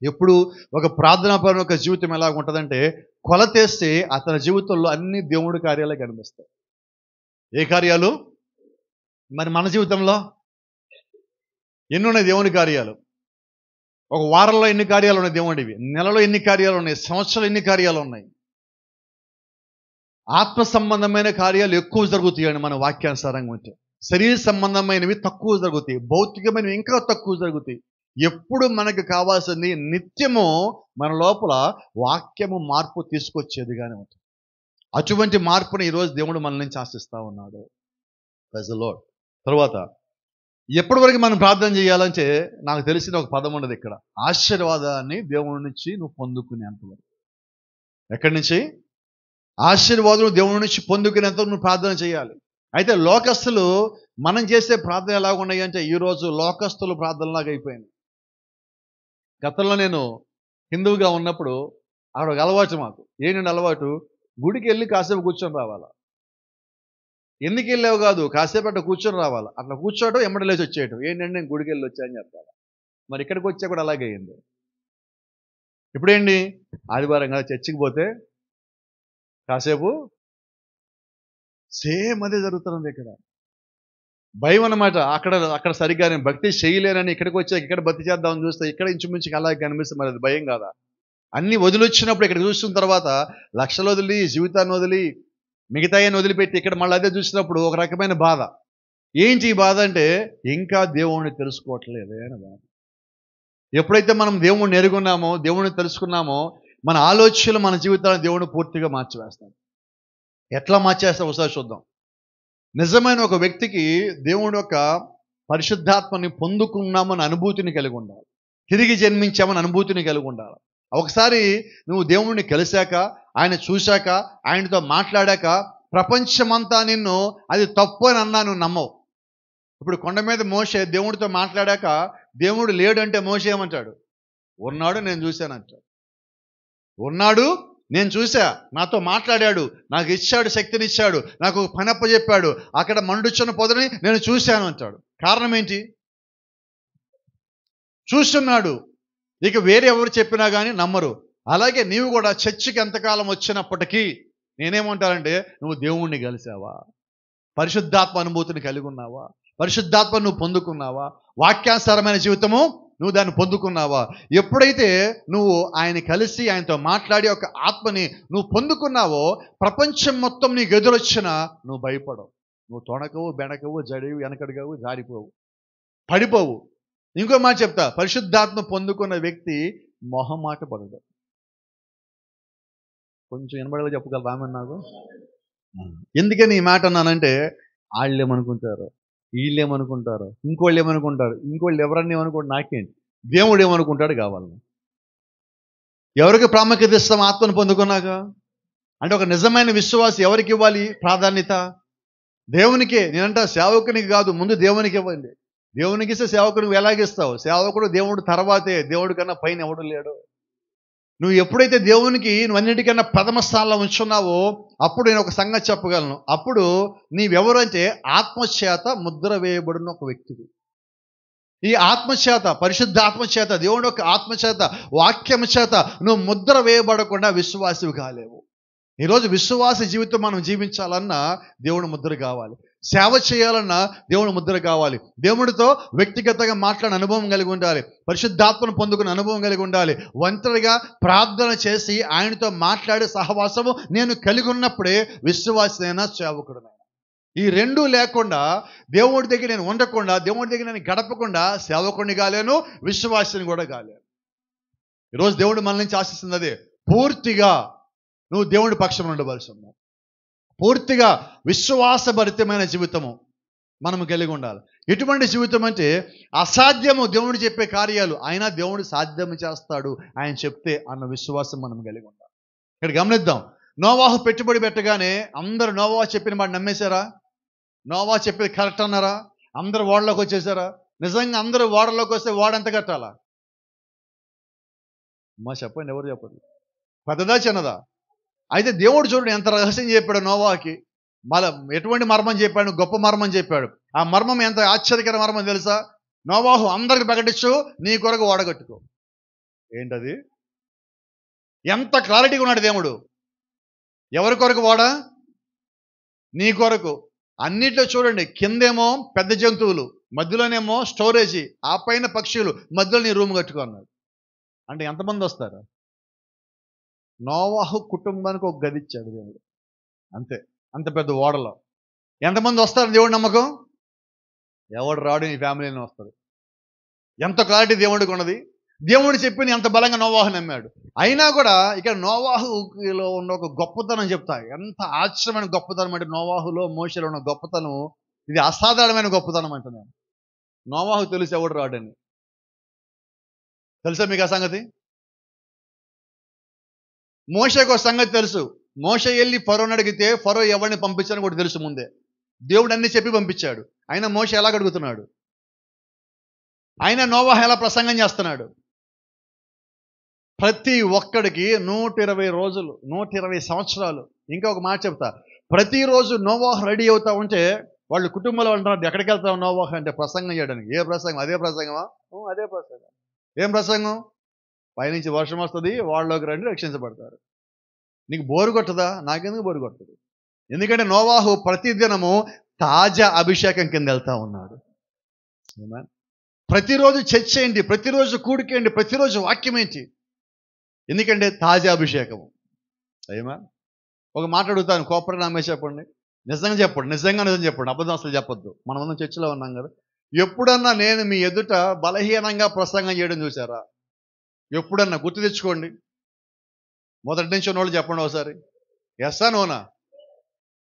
ఎప్పుడు ఒక ప్రార్థనాపరమైన ఒక జీవితం ఎలా ఉంటుందంటే, కొలతేస్తే అతని జీవితంలో అన్ని దేవుడి కార్యాలే కనిపిస్తాయి. ఏ కార్యాలు? మరి మన జీవితంలో ఎన్ని ఉన్నాయి దేవుని కార్యాలు? ఒక వారంలో ఎన్ని కార్యాలు ఉన్నాయి దేవుడివి? నెలలో ఎన్ని కార్యాలు ఉన్నాయి? సంవత్సరాలు ఎన్ని కార్యాలు ఉన్నాయి? ఆత్మ సంబంధమైన కార్యాలు ఎక్కువ జరుగుతాయండి మన వాక్యానుసారంగా ఉంటే. శరీర సంబంధమైనవి తక్కువ జరుగుతాయి, భౌతికమైనవి ఇంకా తక్కువ జరుగుతాయి. ఎప్పుడు మనకు కావాల్సింది నిత్యము మన లోపల వాక్యము మార్పు తీసుకొచ్చేదిగానే ఉంటుంది. అటువంటి మార్పుని ఈరోజు దేవుడు మన నుంచి ఆశిస్తా ఉన్నాడు. Praise the Lord. తర్వాత ఎప్పటి వరకు మనం ప్రార్థన చేయాలంటే, నాకు తెలిసిన ఒక పదం ఉన్నది ఇక్కడ, ఆశీర్వాదాన్ని దేవుడి నుంచి నువ్వు పొందుకునేంతవరకు. ఎక్కడి నుంచి? ఆశీర్వాదం దేవుడి నుంచి పొందుకునేంత నువ్వు ప్రార్థన చేయాలి. అయితే లోకస్తులు మనం చేసే ప్రార్థన ఎలాగ ఉన్నాయి అంటే, ఈరోజు లోకస్తులు ప్రార్థనలాగా అయిపోయింది. గతంలో నేను హిందువుగా ఉన్నప్పుడు అక్కడ ఒక అలవాటు మాకు. ఏంటంటే అలవాటు, గుడికి వెళ్ళి కాసేపు కూర్చొని రావాలా. ఎందుకు వెళ్ళావు కాదు, కాసేపు అట్లా కూర్చొని రావాలా. అట్లా కూర్చోవడం ఎమ్మడి లేచి వచ్చేయటం. ఏంటంటే నేను గుడికి వెళ్ళి వచ్చాను చెప్తాను. మరి ఇక్కడికి వచ్చా కూడా అలాగే అయింది. ఇప్పుడేంటి, ఆదివారం కదా చర్చికి పోతే కాసేపు సేమ్ అదే జరుగుతుంది. ఇక్కడ భయం అన్నమాట. అక్కడ సరిగ్గా నేను భక్తి చేయలేనని ఇక్కడికి వచ్చా, ఇక్కడ భక్తి చేద్దామని చూస్తే ఇక్కడ ఇంచుమించుకి అలాగే కనిపిస్తుంది. మరి అది భయం కాదా? అన్నీ వదిలొచ్చినప్పుడు ఇక్కడ చూసిన తర్వాత లక్షలు వదిలి, జీవితాన్ని వదిలి, మిగతాయని వదిలిపెట్టి ఇక్కడ మళ్ళీ అదే చూసినప్పుడు ఒక రకమైన బాధ. ఏంటి ఈ బాధ అంటే, ఇంకా దేవుణ్ణి తెలుసుకోవట్లేదే అని బాధ. ఎప్పుడైతే మనం దేవుణ్ణి ఎరుగున్నామో, దేవుణ్ణి తెలుసుకున్నామో, మన ఆలోచనలు మన జీవితాన్ని దేవుడు పూర్తిగా మార్చివేస్తాం. ఎట్లా మార్చేస్తాం ఒకసారి చూద్దాం. నిజమైన ఒక వ్యక్తికి దేవుడు యొక్క పరిశుద్ధాత్మని పొందుకున్నామని అనుభూతిని కలిగి ఉండాలి. తిరిగి జన్మించామని అనుభూతిని కలిగి ఉండాలి. ఒకసారి నువ్వు దేవుణ్ణి కలిశాక, ఆయన చూశాక, ఆయనతో మాట్లాడాక, ప్రపంచమంతా నిన్ను అది తప్పు అని అన్నా నువ్వు నమ్మవు. ఇప్పుడు కొండ మీద మోషే దేవుడితో మాట్లాడాక, దేవుడు లేడంటే మోషే ఏమంటాడు? ఉన్నాడు, నేను చూశానంటాడు. ఉన్నాడు, నేను చూసా, నాతో మాట్లాడాడు, నాకు ఇచ్చాడు, శక్తినిచ్చాడు, నాకు పనప్ప చెప్పాడు, అక్కడ మండుచున్న పొదని నేను చూశాను అంటాడు. కారణం ఏంటి? చూస్తున్నాడు. ఇక వేరే ఎవరు చెప్పినా కానీ నమ్మరు. అలాగే నీవు కూడా చర్చికి ఎంతకాలం వచ్చినప్పటికీ నేనేమంటానంటే, నువ్వు దేవుణ్ణి కలిసావా? పరిశుద్ధాత్మ అనుభూతిని కలిగి ఉన్నావా? పరిశుద్ధాత్మ నువ్వు పొందుకున్నావా? వాక్యానుసారమైన జీవితము నువ్వు దాన్ని పొందుకున్నావా? ఎప్పుడైతే నువ్వు ఆయన కలిసి ఆయనతో మాట్లాడి ఒక ఆత్మని నువ్వు పొందుకున్నావో, ప్రపంచం మొత్తం నీకు ఎదురొచ్చినా నువ్వు భయపడవు. నువ్వు తొణకవు, బెనకవు, జడివు, వెనకడుగవు, జారిపోవు, పడిపోవు. ఇంకో మాట చెప్తా, పరిశుద్ధాత్మ పొందుకున్న వ్యక్తి మొహమాట పడదు. కొంచెం వినబడేలా చెప్పగలరా ఆమె నాకు? ఎందుకని ఈ మాట అన్నానంటే, వాళ్ళు ఏమనుకుంటారు, వీళ్ళు ఏమనుకుంటారు, ఇంకోళ్ళు ఏమనుకుంటారు, ఇంకోళ్ళు ఎవరన్నా ఏమనుకుంటారు, నాకేంటి, దేవుడు ఏమనుకుంటాడు కావాలని. ఎవరికి ప్రాముఖ్యత ఇస్తాం ఆత్మను పొందుకున్నాక? అంటే ఒక నిజమైన విశ్వాసం ఎవరికి ఇవ్వాలి ప్రాధాన్యత? దేవునికే. నేనంట సేవకునికి కాదు, ముందు దేవునికి ఇవ్వండి. దేవునికి ఇస్తే సేవకునికి ఎలాగిస్తావు? సేవకుడు దేవుడు తర్వాతే, దేవుడి కన్నా పైన ఎవడు లేడు. నువ్వు ఎప్పుడైతే దేవునికి నువ్వు అన్నిటికన్నా ప్రథమ స్థానంలో ఉంచున్నావో, అప్పుడు నేను ఒక సంగతి చెప్పగలను. అప్పుడు నీవెవరంటే ఆత్మచేత ముద్ర వేయబడిన ఒక వ్యక్తివి. ఈ ఆత్మచేత, పరిశుద్ధ ఆత్మచేత, దేవుని యొక్క ఆత్మచేత, వాక్యం చేత నువ్వు ముద్ర వేయబడకుండా విశ్వాసివి కాలేవు. ఈరోజు విశ్వాస జీవితం మనం జీవించాలన్నా దేవుని ముద్ర కావాలి. సేవ చేయాలన్నా దేవుని ముద్ర కావాలి. దేవుడితో వ్యక్తిగతంగా మాట్లాడిన అనుభవం కలిగి ఉండాలి. పరిశుద్ధాత్మను పొందుకున్న అనుభవం కలిగి ఉండాలి. ఒంటరిగా ప్రార్థన చేసి ఆయనతో మాట్లాడే సహవాసము నేను కలిగి ఉన్నప్పుడే విశ్వాసైనా సేవకుడునైనా. ఈ రెండూ లేకుండా, దేవుడి దగ్గర నేను ఉండకుండా, దేవుడి దగ్గర నేను గడపకుండా సేవకుడిని కాలేను, విశ్వాసిని కూడా కాలేను. ఈరోజు దేవుడు మన నుంచి ఆశిస్తుంది అదే. పూర్తిగా నువ్వు దేవుడి పక్షం ఉండవలసి ఉన్నావు. పూర్తిగా విశ్వాసభరితమైన జీవితము మనము కలిగి ఉండాలి. ఎటువంటి జీవితం అంటే, అసాధ్యము దేవుడు చెప్పే కార్యాలు అయినా దేవుడు సాధ్యం చేస్తాడు ఆయన చెప్తే అన్న విశ్వాసం మనం కలిగి ఉండాలి. ఇక్కడ గమనిద్దాం. నోవాహు పెట్టుబడి పెట్టగానే అందరూ నోవాహు చెప్పిన మాట నమ్మేశారా? నోవాహు చెప్పేది కరెక్ట్ అన్నారా? అందరూ ఓడలోకి వచ్చేసారా? నిజంగా అందరూ ఓడలోకి వస్తే ఓడ ఎంత కట్టాలా? చెప్పండి, ఎవరు చెప్పండి. పెద్దదా చిన్నదా? అయితే దేవుడు చూడండి ఎంత రహస్యం చెప్పాడు నోవాహుకి. మళ్ళీ ఎటువంటి మర్మం చెప్పాడు? గొప్ప మర్మం చెప్పాడు. ఆ మర్మం ఎంత ఆశ్చర్యకర మర్మం తెలుసా? నోవాహు అందరికి ప్రకటించు, నీ కొరకు ఓడగట్టుకో. ఏంటది? ఎంత క్లారిటీగా ఉన్నాడు దేవుడు. ఎవరి కొరకు ఓడ? నీ కొరకు. అన్నిట్లో చూడండి, కిందేమో పెద్ద జంతువులు, మధ్యలోనేమో స్టోరేజీ, ఆ పైన పక్షులు, మధ్యలో నీ రూమ్ కట్టుకో అన్నాడు. అంటే ఎంతమంది వస్తారు? నోవాహు కుటుంబానికి ఒక గది ఇచ్చాడు దేవుడు, అంతే. అంత పెద్ద ఓడలో ఎంతమంది వస్తారు దేవుడు నమ్మకం? ఎవడు రాడు, నీ ఫ్యామిలీని వస్తారు. ఎంత క్లారిటీ దేవుడికి ఉన్నది. దేవుడు చెప్పిన ఎంత బలంగా నోవాహు నమ్మాడు. అయినా కూడా ఇక్కడ నోవాహులో ఉన్న ఒక గొప్పతనం చెప్తా. ఎంత ఆశ్చర్యమైన గొప్పతనం అంటే నోవాహులో, మోషేలో ఉన్న గొప్పతనం. ఇది అసాధారణమైన గొప్పతనం అంటే నేను. నోవాహు తెలుసు ఎవడు రాడని. తెలుసా మీకు ఆ సంగతి? మోషేకు ఒక సంగతి తెలుసు. మోషే వెళ్ళి ఫరోని అడిగితే ఫరో ఎవరిని పంపించాలని కూడా తెలుసు ముందే. దేవుడు అన్ని చెప్పి పంపించాడు. అయినా మోషే ఎలా అడుగుతున్నాడు? అయినా నోవాహు ఎలా ప్రసంగం చేస్తున్నాడు? ప్రతి ఒక్కడికి 120 రోజులు, 120 సంవత్సరాలు. ఇంకా ఒక మాట చెప్తా, ప్రతిరోజు నోవాహు రెడీ అవుతా ఉంటే వాళ్ళు కుటుంబంలో అంటున్నారు, ఎక్కడికి వెళ్తావు నోవాహు అంటే? ప్రసంగం చేయడానికి. ఏ ప్రసంగం? అదే ప్రసంగమా? అదే ప్రసంగం. ఏం ప్రసంగం? పైనుంచి వర్షం వస్తుంది, వాళ్ళలోకి రండి, రక్షించబడతారు. నీకు బోరు కొట్టదా? నాకెందుకు బోరు కొట్టదు? ఎందుకంటే నోవాహు ప్రతిదినము తాజా అభిషేకం కింద వెళ్తా ఉన్నాడు. ప్రతిరోజు చర్చ ఏంటి? ప్రతిరోజు కూడికేంటి? ప్రతిరోజు వాక్యం ఏంటి? ఎందుకంటే తాజా అభిషేకము. ఏమా ఒక మాట అడుగుతాను, కోపర నామే చెప్పండి, నిజంగా చెప్పండి, నిజం చెప్పండి, అబద్ధం అసలు చెప్పొద్దు. మనమందరం చర్చలో ఉన్నాం కదా. ఎప్పుడన్నా నేను మీ ఎదుట బలహీనంగా ప్రసంగం చేయడం చూసారా? ఎప్పుడన్నా గుర్తు తెచ్చుకోండి. మొదటి నుంచి ఉన్నోళ్ళు చెప్పండి ఒకసారి. ఎస్సా నోనా?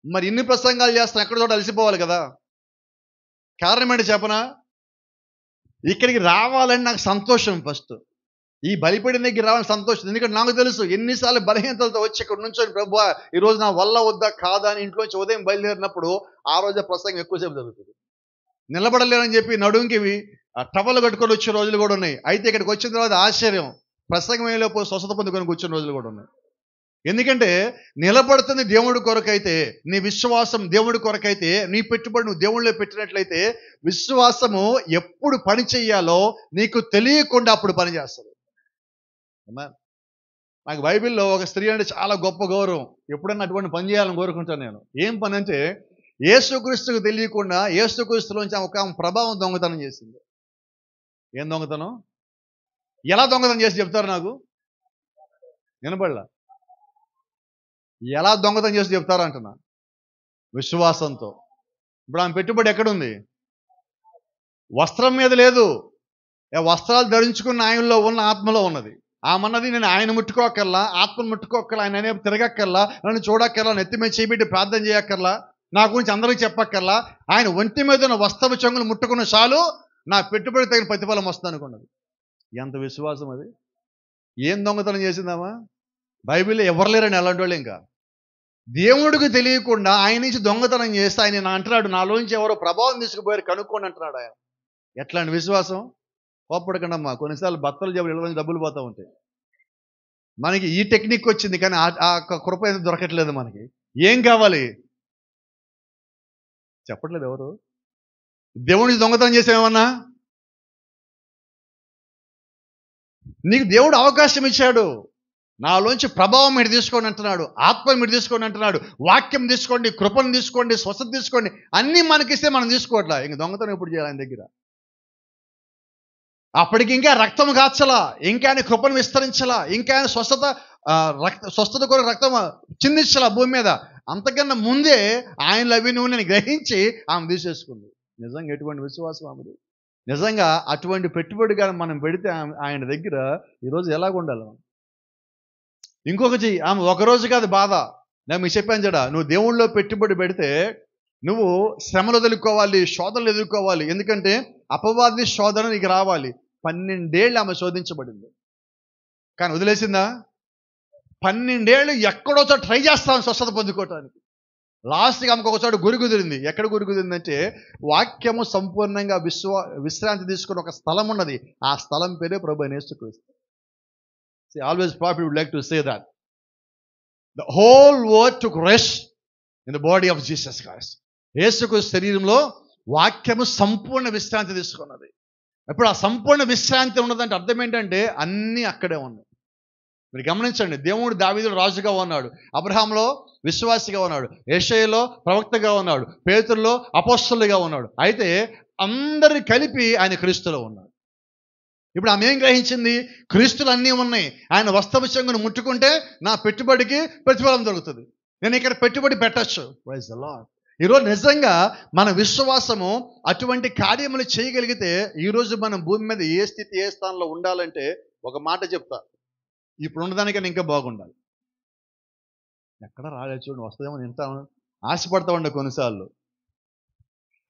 మరి ఇన్ని ప్రసంగాలు చేస్తాను, ఎక్కడ చోట అలసిపోవాలి కదా. కారణం ఏంటి చెప్పనా? ఇక్కడికి రావాలని నాకు సంతోషం. ఫస్ట్ ఈ బలిపీఠం దగ్గర రావాలని సంతోషం. ఎందుకంటే నాకు తెలుసు ఎన్నిసార్లు బలహీనతలతో వచ్చి ఇక్కడ నుంచొని, ప్రభువా ఈరోజు నా వల్ల వద్దా కాదా అని ఇంట్లోంచి ఉదయం బయలుదేరినప్పుడు ఆ రోజే ప్రసంగం ఎక్కువసేపు జరుగుతుంది. నిలబడలేనని చెప్పి నడుంకి టవలు కట్టుకొని వచ్చే రోజులు కూడా ఉన్నాయి. అయితే ఇక్కడికి వచ్చిన తర్వాత ఆశ్చర్యం, ప్రసంగం అయ్యేలోపు స్వస్థత పొందుకొని కూర్చున్న రోజులు కూడా ఉన్నాయి. ఎందుకంటే నిలబడుతుంది దేవుడి కొరకైతే, నీ విశ్వాసం దేవుడి కొరకైతే, నీ పెట్టుబడి నువ్వు దేవుళ్ళలో పెట్టినట్లయితే, విశ్వాసము ఎప్పుడు పని చెయ్యాలో నీకు తెలియకుండా అప్పుడు పని చేస్తుంది. నాకు బైబిల్లో ఒక స్త్రీ అంటే చాలా గొప్ప గౌరవం. ఎప్పుడన్నా అటువంటి పని చేయాలని కోరుకుంటాను నేను. ఏం పని అంటే, యేసుక్రీస్తుకు తెలియకుండా యేసుక్రీస్తులోంచి ఒక ప్రభావం దొంగతనం చేసింది. ఏం దొంగతనం? ఎలా దొంగతనం చేసి చెప్తారు నాకు? వినపడలా. ఎలా దొంగతనం చేసి చెప్తారు అంటున్నా? విశ్వాసంతో. ఇప్పుడు ఆమె పెట్టుబడి ఎక్కడుంది? వస్త్రం మీద లేదు. వస్త్రాలు ధరించుకున్న ఆయనలో ఉన్న ఆత్మలో ఉన్నది. ఆమన్నది, నేను ఆయన ముట్టుకోకల్లా, ఆత్మను ముట్టుకోకల్లా, ఆయన అనే తిరగక్కర్లా, నన్ను చూడక్కర్లా, నెత్తి మీద చేపెట్టి ప్రార్థన చేయక్కర్లా, నా గురించి అందరికీ చెప్పక్కర్లా, ఆయన ఒంటి మీద ఉన్న వస్త్రపు చెంగులు ముట్టుకున్న చాలు నా పెట్టుబడి తగిన ప్రతిఫలం వస్తుంది అనుకున్నది. ఎంత విశ్వాసం అది! ఏం దొంగతనం చేసిందామా? బైబిల్లో ఎవరు లేరని అలాంటి వాళ్ళు. ఇంకా దేవుడికి తెలియకుండా ఆయన నుంచి దొంగతనం చేస్తే ఆయన అంటున్నాడు, నాలోంచి ఎవరో ప్రభావం తీసుకుపోయారు కనుక్కోండి అంటున్నాడు ఆయన. ఎట్లాంటి విశ్వాసం! కోప్పడకండి అమ్మా, కొన్నిసార్లు భర్తలు జబ్బులు ఇళ్ళ నుంచి డబ్బులు పోతూ ఉంటాయి. మనకి ఈ టెక్నిక్ వచ్చింది, కానీ ఆ కృప ఏదో దొరకట్లేదు మనకి. ఏం కావాలి? చెప్పట్లేదు ఎవరు. దేవుడిని దొంగతనం చేసేమన్నా? నీకు దేవుడు అవకాశం ఇచ్చాడు. నాలోంచి ప్రభావం మీరు తీసుకోండి అంటున్నాడు, ఆత్మ మీరు తీసుకోండి అంటున్నాడు, వాక్యం తీసుకోండి, కృపను తీసుకోండి, స్వస్థత తీసుకోండి. అన్నీ మనకిస్తే మనం తీసుకోవట్లా. ఇంక దొంగతనం ఎప్పుడు చేయాలి ఆయన దగ్గర? అప్పటికి ఇంకా రక్తం కాచలా, ఇంకా ఆయన కృపను విస్తరించలా, ఇంకా ఆయన స్వస్థత కొరకు రక్తం చిందించలా భూమి మీద. అంతకన్నా ముందే ఆయనలో అవి నువ్వు గ్రహించి ఆమె తీసేసుకుంది. నిజంగా ఎటువంటి విశ్వాసం ఆమెది! నిజంగా అటువంటి పెట్టుబడి కానీ మనం పెడితే ఆయన దగ్గర ఈరోజు ఎలాగుండాలి? ఇంకొకటి, ఆమె ఒకరోజు కాదు బాధ. నేను మీకు చెప్పాను చూడ, నువ్వు దేవుళ్ళలో పెట్టుబడి పెడితే నువ్వు శ్రమలు ఎదుర్కోవాలి, శోధనలు ఎదుర్కోవాలి. ఎందుకంటే అపవాది శోధన నీకు రావాలి. 12 ఏళ్ళు ఆమె శోధించబడింది, కానీ వదిలేసిందా? 12 ఏళ్ళు ఎక్కడో చోట ట్రై చేస్తాను స్వస్థత పొందుకోవటానికి. లాస్ట్కి ఆమెకు ఒక చోట గురి కుదిరింది. ఎక్కడ గురి కుదిరిందంటే, వాక్యము సంపూర్ణంగా విశ్రాంతి తీసుకుని ఒక స్థలం ఉన్నది. ఆ స్థలం పేరే ప్రభువైన యేసుక్రీస్తు. See, always prophet would like to say that the whole world took rest in the body of Jesus Christ. యేసుకు శరీరంలో వాక్యము సంపూర్ణ విశ్రాంతి తీసుకున్నది. ఇప్పుడు ఆ సంపూర్ణ విశ్రాంతి ఉన్నదంటే అర్థం ఏంటంటే అన్నీ అక్కడే ఉన్నాయి. మీరు గమనించండి, దేవుడు దావీదులో రాజుగా ఉన్నాడు, అబ్రహాంలో విశ్వాసిగా ఉన్నాడు, యెషయాలో ప్రవక్తగా ఉన్నాడు, పేతురులో అపోస్తలుగా ఉన్నాడు. అయితే అందరిని కలిపి ఆయన క్రీస్తులో ఉన్నాడు. ఇప్పుడు ఆమె ఏం గ్రహించింది? క్రీస్తులు అన్నీ ఉన్నాయి, ఆయన వస్త్రపు చెంగును ముట్టుకుంటే నా పెట్టుబడికి ప్రతిఫలం దొరుకుతుంది, నేను ఇక్కడ పెట్టుబడి పెట్టచ్చు. Praise the Lord. ఈరోజు నిజంగా మన విశ్వాసము అటువంటి కార్యములు చేయగలిగితే ఈరోజు మనం భూమి మీద ఏ స్థితి ఏ స్థానంలో ఉండాలంటే ఒక మాట చెప్తా, ఇప్పుడు ఉన్నదానికన్నా ఇంకా బాగుండాలి. ఎక్కడ రాలేదు చూడండి, వస్తుందేమో ఇంత ఆశపడతా ఉండే కొన్నిసార్లు.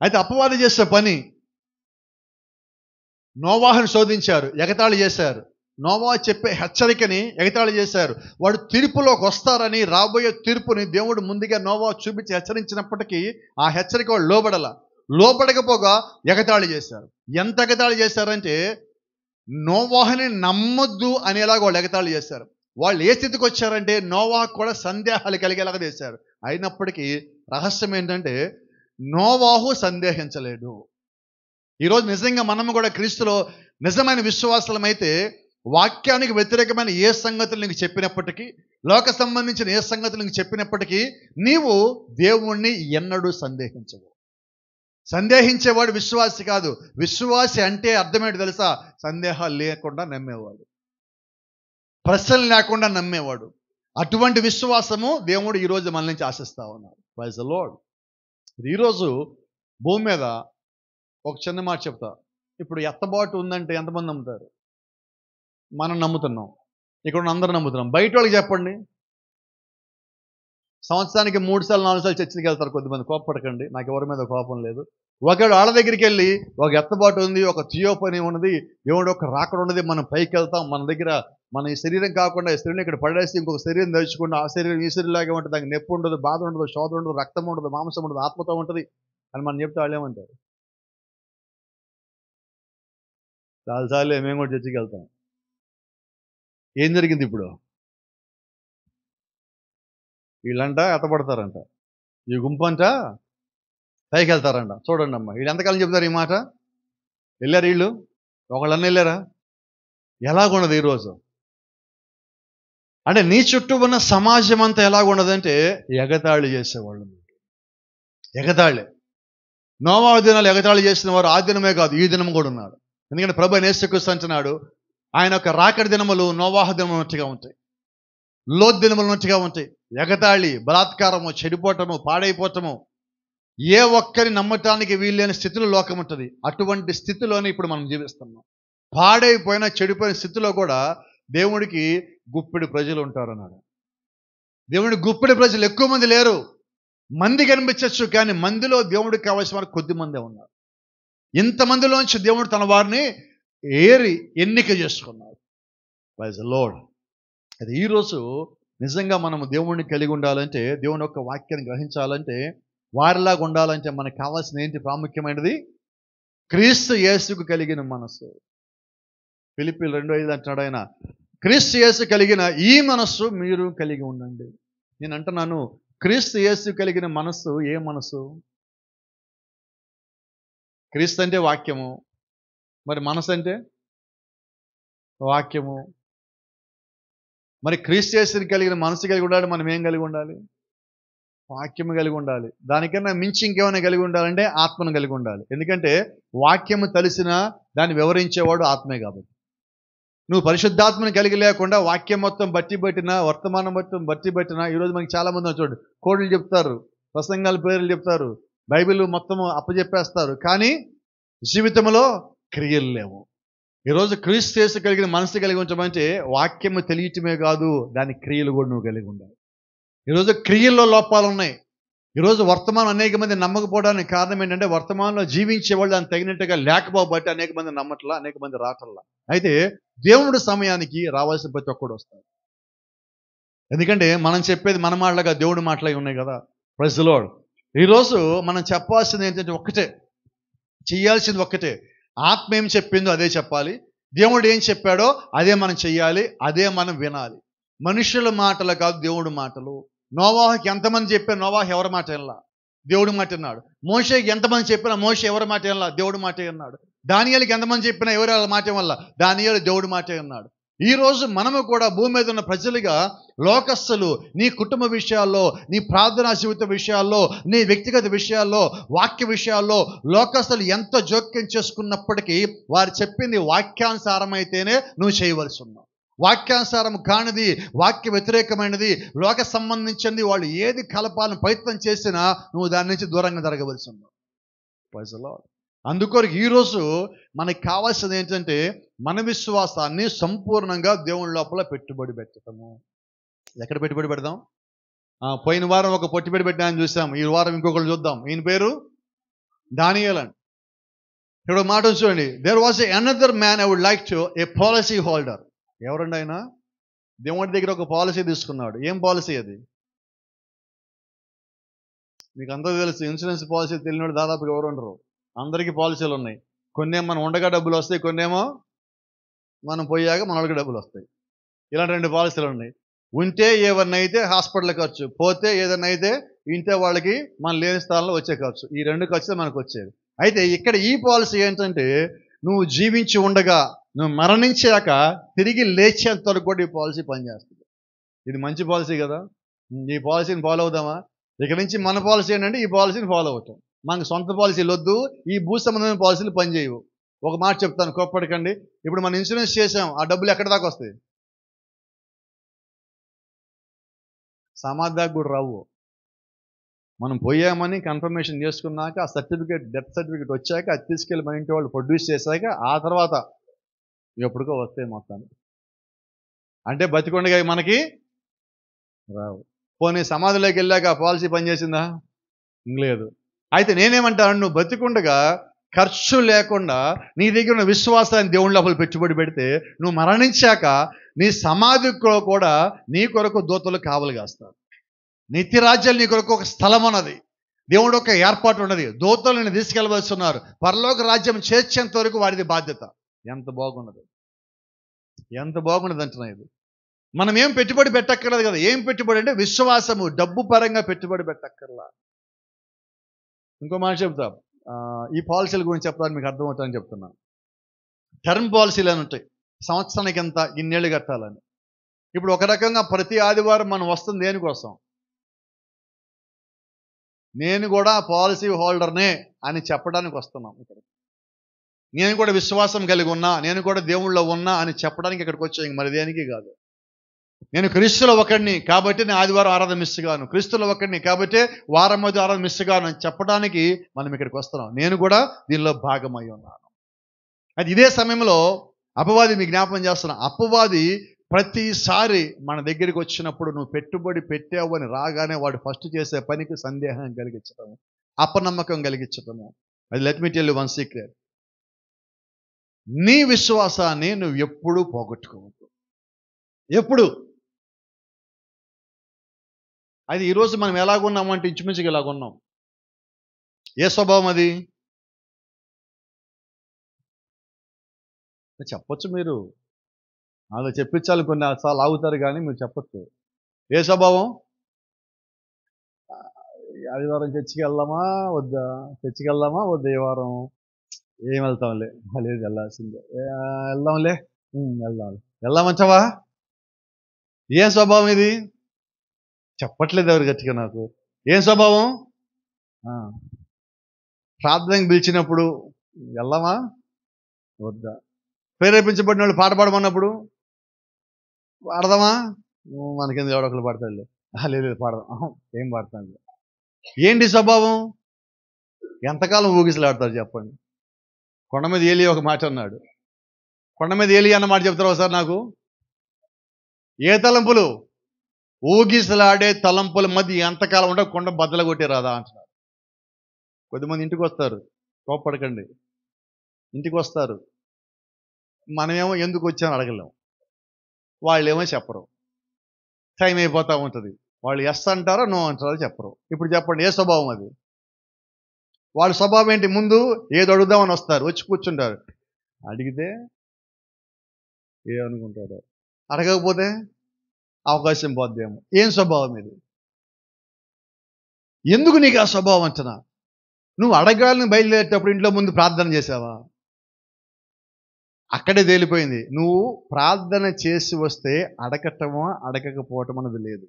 అయితే అపవాది చేసే పని, నోవాహును శోధించారు, ఎగతాళి చేశారు. నోవాహు చెప్పే హెచ్చరికని ఎగతాళి చేశారు. వాడు తీర్పులోకి వస్తారని, రాబోయే తీర్పుని దేవుడు ముందుగా నోవాహు చూపించి హెచ్చరించినప్పటికీ ఆ హెచ్చరిక వాడు లోబడకపోగా ఎగతాళి చేశారు. ఎంత ఎగతాళి చేశారంటే నోవాహుని నమ్మొద్దు అనేలాగా వాళ్ళు ఎగతాళి చేశారు. వాళ్ళు ఏ స్థితికి వచ్చారంటే నోవాహు కూడా సందేహాలు కలిగేలాగా చేశారు. అయినప్పటికీ రహస్యం ఏంటంటే నోవాహు సందేహించలేడు. ఈరోజు నిజంగా మనము కూడా క్రీస్తులో నిజమైన విశ్వాసలమైతే వాక్యానికి వ్యతిరేకమైన ఏ సంగతులు నీకు చెప్పినప్పటికీ, లోక సంబంధించిన ఏ సంగతులు నీకు చెప్పినప్పటికీ నీవు దేవుణ్ణి ఎన్నడూ సందేహించవు. సందేహించేవాడు విశ్వాసి కాదు. విశ్వాసి అంటే అర్థమేంటి తెలుసా? సందేహాలు లేకుండా నమ్మేవాడు, ప్రశ్నలు లేకుండా నమ్మేవాడు. అటువంటి విశ్వాసము దేవుడు ఈరోజు మన నుంచి ఆశిస్తా ఉన్నాడు. Praise the Lord. ఈరోజు భూమి మీద ఒక చిన్న మాట చెప్తా. ఇప్పుడు ఎత్తబాటు ఉందంటే ఎంతమంది నమ్ముతారు? మనం నమ్ముతున్నాం, ఇక్కడ అందరూ నమ్ముతున్నాం. బయట వాళ్ళకి చెప్పండి, సంవత్సరానికి 3 సార్లు 4 సార్లు చర్చికి వెళ్తారు కొద్దిమంది. కోపపడకండి, నాకు ఎవరి మీద కోపం లేదు. ఒకవేళ వాళ్ళ దగ్గరికి వెళ్ళి ఒక ఎత్తబాటు ఉంది, ఒక థియోపని ఉన్నది, దేవుడు ఒక రాకడ ఉన్నది, మనం పైకి వెళ్తాం, మన దగ్గర మన ఈ శరీరం కాకుండా ఈ శరీరం ఇక్కడ పడేసి ఇంకొక శరీరం ధరించుకుంటే ఆ శరీరం ఈ శరీరంలాగే ఉంటుంది, దానికి నొప్పి ఉండదు, బాధ ఉండదు, శోధ ఉండదు, రక్తం ఉండదు, మాంసం ఉండదు, ఆత్మతో ఉంటుంది అని మనం చెప్తే వాళ్ళు ఏమంటారు? చాలాసార్లు మేము కూడా చర్చికి వెళ్తాం. ఏం జరిగింది ఇప్పుడు? వీళ్ళంట ఎత్తపడతారంట, ఈ గుంపు అంట పైకి వెళ్తారంట. చూడండి అమ్మ, వీళ్ళు ఎంతకాలం చెప్తారు ఈ మాట? వెళ్ళారు వీళ్ళు? ఒకళ్ళన్నా వెళ్ళారా? ఎలాగున్నది ఈరోజు అంటే నీ చుట్టూ ఉన్న సమాజం అంతా ఎలాగున్నదంటే ఎగతాళి చేసేవాళ్ళు. ఎగతాళి. నోవాహు దినాలు ఎగతాళి చేసిన వారు ఆ దినమే కాదు, ఈ దినం కూడా ఉన్నాడు. ఎందుకంటే ప్రభు యేసుక్రీస్తు అంటున్నాడు, ఆయన యొక్క రాకడ దినములు నోవాహు దినములు ఉన్నట్టుగా ఉంటాయి, లోతు దినములు ఉన్నట్టుగా ఉంటాయి. ఎగతాళి, బలాత్కారము, చెడిపోవటము, పాడైపోవటము, ఏ ఒక్కరి నమ్మటానికి వీల్లేని స్థితిలో లోకం ఉంటుంది. అటువంటి స్థితిలోనే ఇప్పుడు మనం జీవిస్తున్నాం. పాడైపోయిన చెడిపోయిన స్థితిలో కూడా దేవుడికి గుప్పిడి ప్రజలు ఉంటారన్నాడు. దేవుడి గుప్పిడి ప్రజలు ఎక్కువ మంది లేరు, మంది కనిపించచ్చు, కానీ మందిలో దేవుడికి కావాల్సిన వారు కొద్ది మందే ఉన్నారు. ఇంతమందిలోంచి దేవుడు తన వారిని ఏరి ఎన్నిక చేసుకున్నాడు. Praise the Lord. అది ఈరోజు నిజంగా మనము దేవుడిని కలిగి ఉండాలంటే, దేవుని యొక్క వాక్యాన్ని గ్రహించాలంటే, వారిలాగా ఉండాలంటే మనకు కావాల్సిన ఏంటి? ప్రాముఖ్యమైనది క్రీస్తు యేసుకు కలిగిన మనస్సు. ఫిలిప్పీయులు 2:5 అంటున్నాడు ఆయన, క్రీస్తు యేసు కలిగిన ఈ మనస్సు మీరు కలిగి ఉండండి. నేను అంటున్నాను, క్రీస్తు యేసు కలిగిన మనస్సు ఏ మనస్సు? క్రీస్తు అంటే వాక్యము, మరి మనసు అంటే వాక్యము. మరి క్రీస్తు యేసుని కలిగిన మనసు కలిగి ఉండాలి, మనం ఏం కలిగి ఉండాలి? వాక్యము కలిగి ఉండాలి. దానికన్నా మించి ఇంకేమైనా కలిగి ఉండాలంటే ఆత్మను కలిగి ఉండాలి. ఎందుకంటే వాక్యము తెలిసిన దాన్ని వివరించేవాడు ఆత్మే కాబట్టి. నువ్వు పరిశుద్ధాత్మని కలిగి లేకుండా వాక్యం మొత్తం బట్టి పెట్టినా, వర్తమానం మొత్తం బట్టి పెట్టినా, ఈరోజు మనకి చాలా మంది చూడు, కోడులు చెప్తారు, ప్రసంగాల పేర్లు చెప్తారు, బైబిల్ మొత్తం అప్పచెప్పేస్తారు, కానీ జీవితంలో క్రియలు లేవు. ఈరోజు క్రీస్తు యేసు కలిగిన మనసు కలిగి ఉంచమంటే వాక్యము తెలియటమే కాదు, దాని క్రియలు కూడా నువ్వు కలిగి ఉండాలి. ఈరోజు క్రియల్లో లోపాలు ఉన్నాయి. ఈరోజు వర్తమానం అనేక మంది నమ్మకపోవడానికి కారణం ఏంటంటే వర్తమానంలో జీవించే వాళ్ళు దాన్ని తగినట్టుగా లేకపోబట్టి అనేక మంది నమ్మట్లా, అనేక మంది రాటల్లా. అయితే దేవుడి సమయానికి రావాల్సిన ప్రతి ఒక్కడు వస్తాడు. ఎందుకంటే మనం చెప్పేది మన మాటలుగా దేవుడి మాటలై ఉన్నాయి కదా. Praise the Lord. ఈరోజు మనం చెప్పాల్సింది ఏంటంటే ఒక్కటే, చెయ్యాల్సింది ఒక్కటే. ఆత్మ ఏం చెప్పిందో అదే చెప్పాలి, దేవుడు ఏం చెప్పాడో అదే మనం చెయ్యాలి, అదే మనం వినాలి. మనుషుల మాటలు కాదు దేవుడి మాటలు, నోవాహుకి ఎంతమంది చెప్పారు, నోవాహు ఎవరి మాట వినలా, దేవుడి మాట విన్నాడు. మోషేకి ఎంతమంది చెప్పినా మోషే ఎవరి మాట వినలా, దేవుడి మాట విన్నాడు. దానియేలుకి ఎంతమంది చెప్పినా ఎవరి వాళ్ళ మాట వల్ల, దానియేలు దేవుడి మాట విన్నాడు. ఈ రోజు మనము కూడా భూమి మీద ఉన్న ప్రజలుగా లోకస్తులు నీ కుటుంబ విషయాల్లో, నీ ప్రార్థనా జీవిత విషయాల్లో, నీ వ్యక్తిగత విషయాల్లో, వాక్య విషయాల్లో లోకస్తులు ఎంత జోక్యం చేసుకున్నప్పటికీ వారు చెప్పింది వాక్యానుసారమైతేనే నువ్వు చేయవలసి ఉన్నావు. వాక్యానుసారం కానిది, వాక్య వ్యతిరేకమైనది, లోక సంబంధించింది వాళ్ళు ఏది కలపాలని ప్రయత్నం చేసినా నువ్వు దాని నుంచి దూరంగా జరగవలసి ఉన్నావు. Praise the Lord. అందుకొరకు ఈరోజు మనకి కావాల్సింది ఏంటంటే మన విశ్వాసాన్ని సంపూర్ణంగా దేవుని లోపల పెట్టుబడి పెట్టడము. ఎక్కడ పెట్టుబడి పెడదాం? పోయిన వారం ఒక పెట్టుబడి పెట్టాలని చూసాం. ఈ వారం ఇంకొకరు చూద్దాం. ఈయన పేరు దానియేలు అండి. ఇక్కడ మాట చూడండి, there was another man I would like to a policy holder. ఎవరండి ఆయన? దేవుడి దగ్గర ఒక పాలసీ తీసుకున్నాడు. ఏం పాలసీ అది? మీకు అందరూ తెలుసు, ఇన్సూరెన్స్ పాలసీ తెలియని దాదాపుగా ఎవరు ఉండరు. అందరికీ పాలసీలు ఉన్నాయి. కొన్నేమో మనం ఉండగా డబ్బులు వస్తాయి, కొన్నేమో మనం పోయాక మన వాళ్ళకి డబ్బులు వస్తాయి. ఇలాంటి 2 పాలసీలు ఉన్నాయి. ఉంటే ఏమన్నా అయితే హాస్పిటల్ ఖర్చు, పోతే ఏదన్నా అయితే ఇంటే వాళ్ళకి మన లేని స్థానంలో వచ్చే ఖర్చు. ఈ 2 ఖర్చులు మనకు వచ్చేది. అయితే ఇక్కడ ఈ పాలసీ ఏంటంటే నువ్వు జీవించి ఉండగా, నువ్వు మరణించాక తిరిగి లేచేంత వరకు కూడా ఈ పాలసీ పనిచేస్తుంది. ఇది మంచి పాలసీ కదా. ఈ పాలసీని ఫాలో అవుదామా? ఇక్కడి నుంచి మన పాలసీ ఏంటంటే ఈ పాలసీని ఫాలో అవుతాం. మనకు సొంత పాలసీలు వద్దు, ఈ భూ సంబంధమైన పాలసీలు పనిచేయవు. ఒక మాట చెప్తాను, కోప్పడకండి. ఇప్పుడు మనం ఇన్సూరెన్స్ చేసాం, ఆ డబ్బులు ఎక్కడి దాకా వస్తాయి? సమాధి దాకా కూడా రావు. మనం పోయామని కన్ఫర్మేషన్ చేసుకున్నాక, ఆ సర్టిఫికేట్, డెత్ సర్టిఫికేట్ వచ్చాక, అది తీసుకెళ్ళి మన ఇంటి వాళ్ళు ప్రొడ్యూస్ చేశాక ఆ తర్వాత ఎప్పటికో వస్తాయి మొత్తాన్ని. అంటే బతికొండగా మనకి రావు. పోనీ సమాధిలోకి వెళ్ళాక ఆ పాలసీ పనిచేసిందా? లేదు. అయితే నేనేమంటాను, నువ్వు బతికుండగా ఖర్చు లేకుండా నీ దగ్గర ఉన్న విశ్వాసాన్ని దేవుని లోపల పెట్టుబడి పెడితే, నువ్వు మరణించాక నీ సమాధిలో కూడా నీ కొరకు దూతలు కావలి కాస్తారు. నిత్యరాజ్యాలు నీ కొరకు ఒక స్థలం ఉన్నది, దేవుడు ఒక ఏర్పాటు ఉన్నది. దూతలను తీసుకెళ్ళవలసి ఉన్నారు. పరలోక రాజ్యం చేర్చేంత వరకు వాడిది బాధ్యత. ఎంత బాగున్నది, ఎంత బాగున్నది అంటున్నా. ఇది మనం ఏం పెట్టుబడి పెట్టక్కర్లేదు కదా. ఏం పెట్టుబడి అంటే విశ్వాసము. డబ్బు పరంగా పెట్టుబడి పెట్టక్కర్లా. ఇంకో మాట చెప్తా, ఈ పాలసీల గురించి చెప్పడానికి మీకు అర్థమవుతుందని చెప్తున్నా. టర్మ్ పాలసీలు అని ఉంటాయి. సంవత్సరానికి ఎంత, ఇన్నేళ్ళు కట్టాలని. ఇప్పుడు ఒక రకంగా ప్రతి ఆదివారం మనం వస్తుంది దేనికోసం? నేను కూడా పాలసీ హోల్డర్నే అని చెప్పడానికి వస్తున్నాం ఇక్కడ. నేను కూడా విశ్వాసం కలిగి ఉన్నా, నేను కూడా దేవుళ్ళో ఉన్నా అని చెప్పడానికి ఇక్కడికి వచ్చాను, మరి దేనికి కాదు. నేను క్రీస్తులో ఒకడిని కాబట్టి నేను ఆదివారం ఆరాధన మిస్ గాను, క్రీస్తులో ఒకడిని కాబట్టి వారం మధ్య ఆరాధన మిస్ గాను అని చెప్పడానికి మనం ఇక్కడికి వస్తున్నాం. నేను కూడా దీనిలో భాగమై ఉన్నాను. అది ఇదే సమయంలో అపవాది మీ జ్ఞాపకం చేస్తున్నా. అపవాది ప్రతిసారి మన దగ్గరికి వచ్చినప్పుడు నువ్వు పెట్టుబడి పెట్టావు అని రాగానే వాడు ఫస్ట్ చేసే పనికి సందేహం కలిగించటము, అపనమ్మకం కలిగించటము. అది let me tell you one secret. నీ విశ్వాసాన్ని నువ్వు ఎప్పుడూ పోగొట్టుకోవద్దు. ఎప్పుడు. అది ఈరోజు మనం ఎలాగున్నామంటే ఇంచుమించుగా ఎలాగున్నాం. ఏ స్వభావం అది? చెప్పొచ్చు మీరు, అలా చెప్పించాలి, కొన్ని సార్లు ఆగుతారు కానీ మీరు చెప్పొచ్చు. ఏ స్వభావం? ఆదివారం చర్చికి వెళ్దామా వద్దా, చర్చికి వెళ్దామా వద్దా, ఏ వారం ఏం వెళ్తాంలే, లేదు వెళ్ళాల్సిందే, వెళ్దాంలే, వెళ్దామంటావా? ఏం స్వభావం ఇది? చెప్పట్లేదు ఎవరు గట్టిగా నాకు. ఏం స్వభావం? ప్రార్థనకి పిలిచినప్పుడు వెళ్దామా వద్దా? ప్రేరేపించబడిన వాళ్ళు పాట పాడమన్నప్పుడు పాడదామా? మనకెందుకు ఎవడొకరు పాడతాడులే, లేదు పాడదాం, ఏం పాడతాను. ఏంటి స్వభావం? ఎంతకాలం ఊగిసలాడతారు చెప్పండి. కొండ మీద ఏలి ఒక మాట అన్నాడు. కొండ మీద ఏలి అన్న మాట చెప్తారు ఒకసారి నాకు. ఏ తలంపులు? ఊగిసలాడే తలంపుల మధ్య ఎంతకాలం ఉంటే కొండ బద్దలు కొట్టే రాదా అంటున్నారు. కొద్దిమంది ఇంటికి వస్తారు, కోప్పడకండి, ఇంటికి వస్తారు, మనమేమో ఎందుకు వచ్చామని అడగలేము, వాళ్ళేమో చెప్పరు. టైం అయిపోతూ ఉంటుంది, వాళ్ళు ఎస్ అంటారో నో అంటారో చెప్పరు. ఇప్పుడు చెప్పండి, ఏ స్వభావం అది? వాళ్ళ స్వభావం ఏంటి? ముందు ఏదో అడుగుదామని వస్తారు, వచ్చి కూర్చుంటారు, అడిగితే ఏమనుకుంటారు, అడగకపోతే అవకాశం పోద్దేమో. ఏం స్వభావం ఇది? ఎందుకు నీకు ఆ స్వభావం అంటున్నా? నువ్వు అడగాలని బయలుదేరేటప్పుడు ఇంట్లో ముందు ప్రార్థన చేసావా? అక్కడే తేలిపోయింది. నువ్వు ప్రార్థన చేసి వస్తే అడగటమో అడగకపోవటం అన్నది లేదు.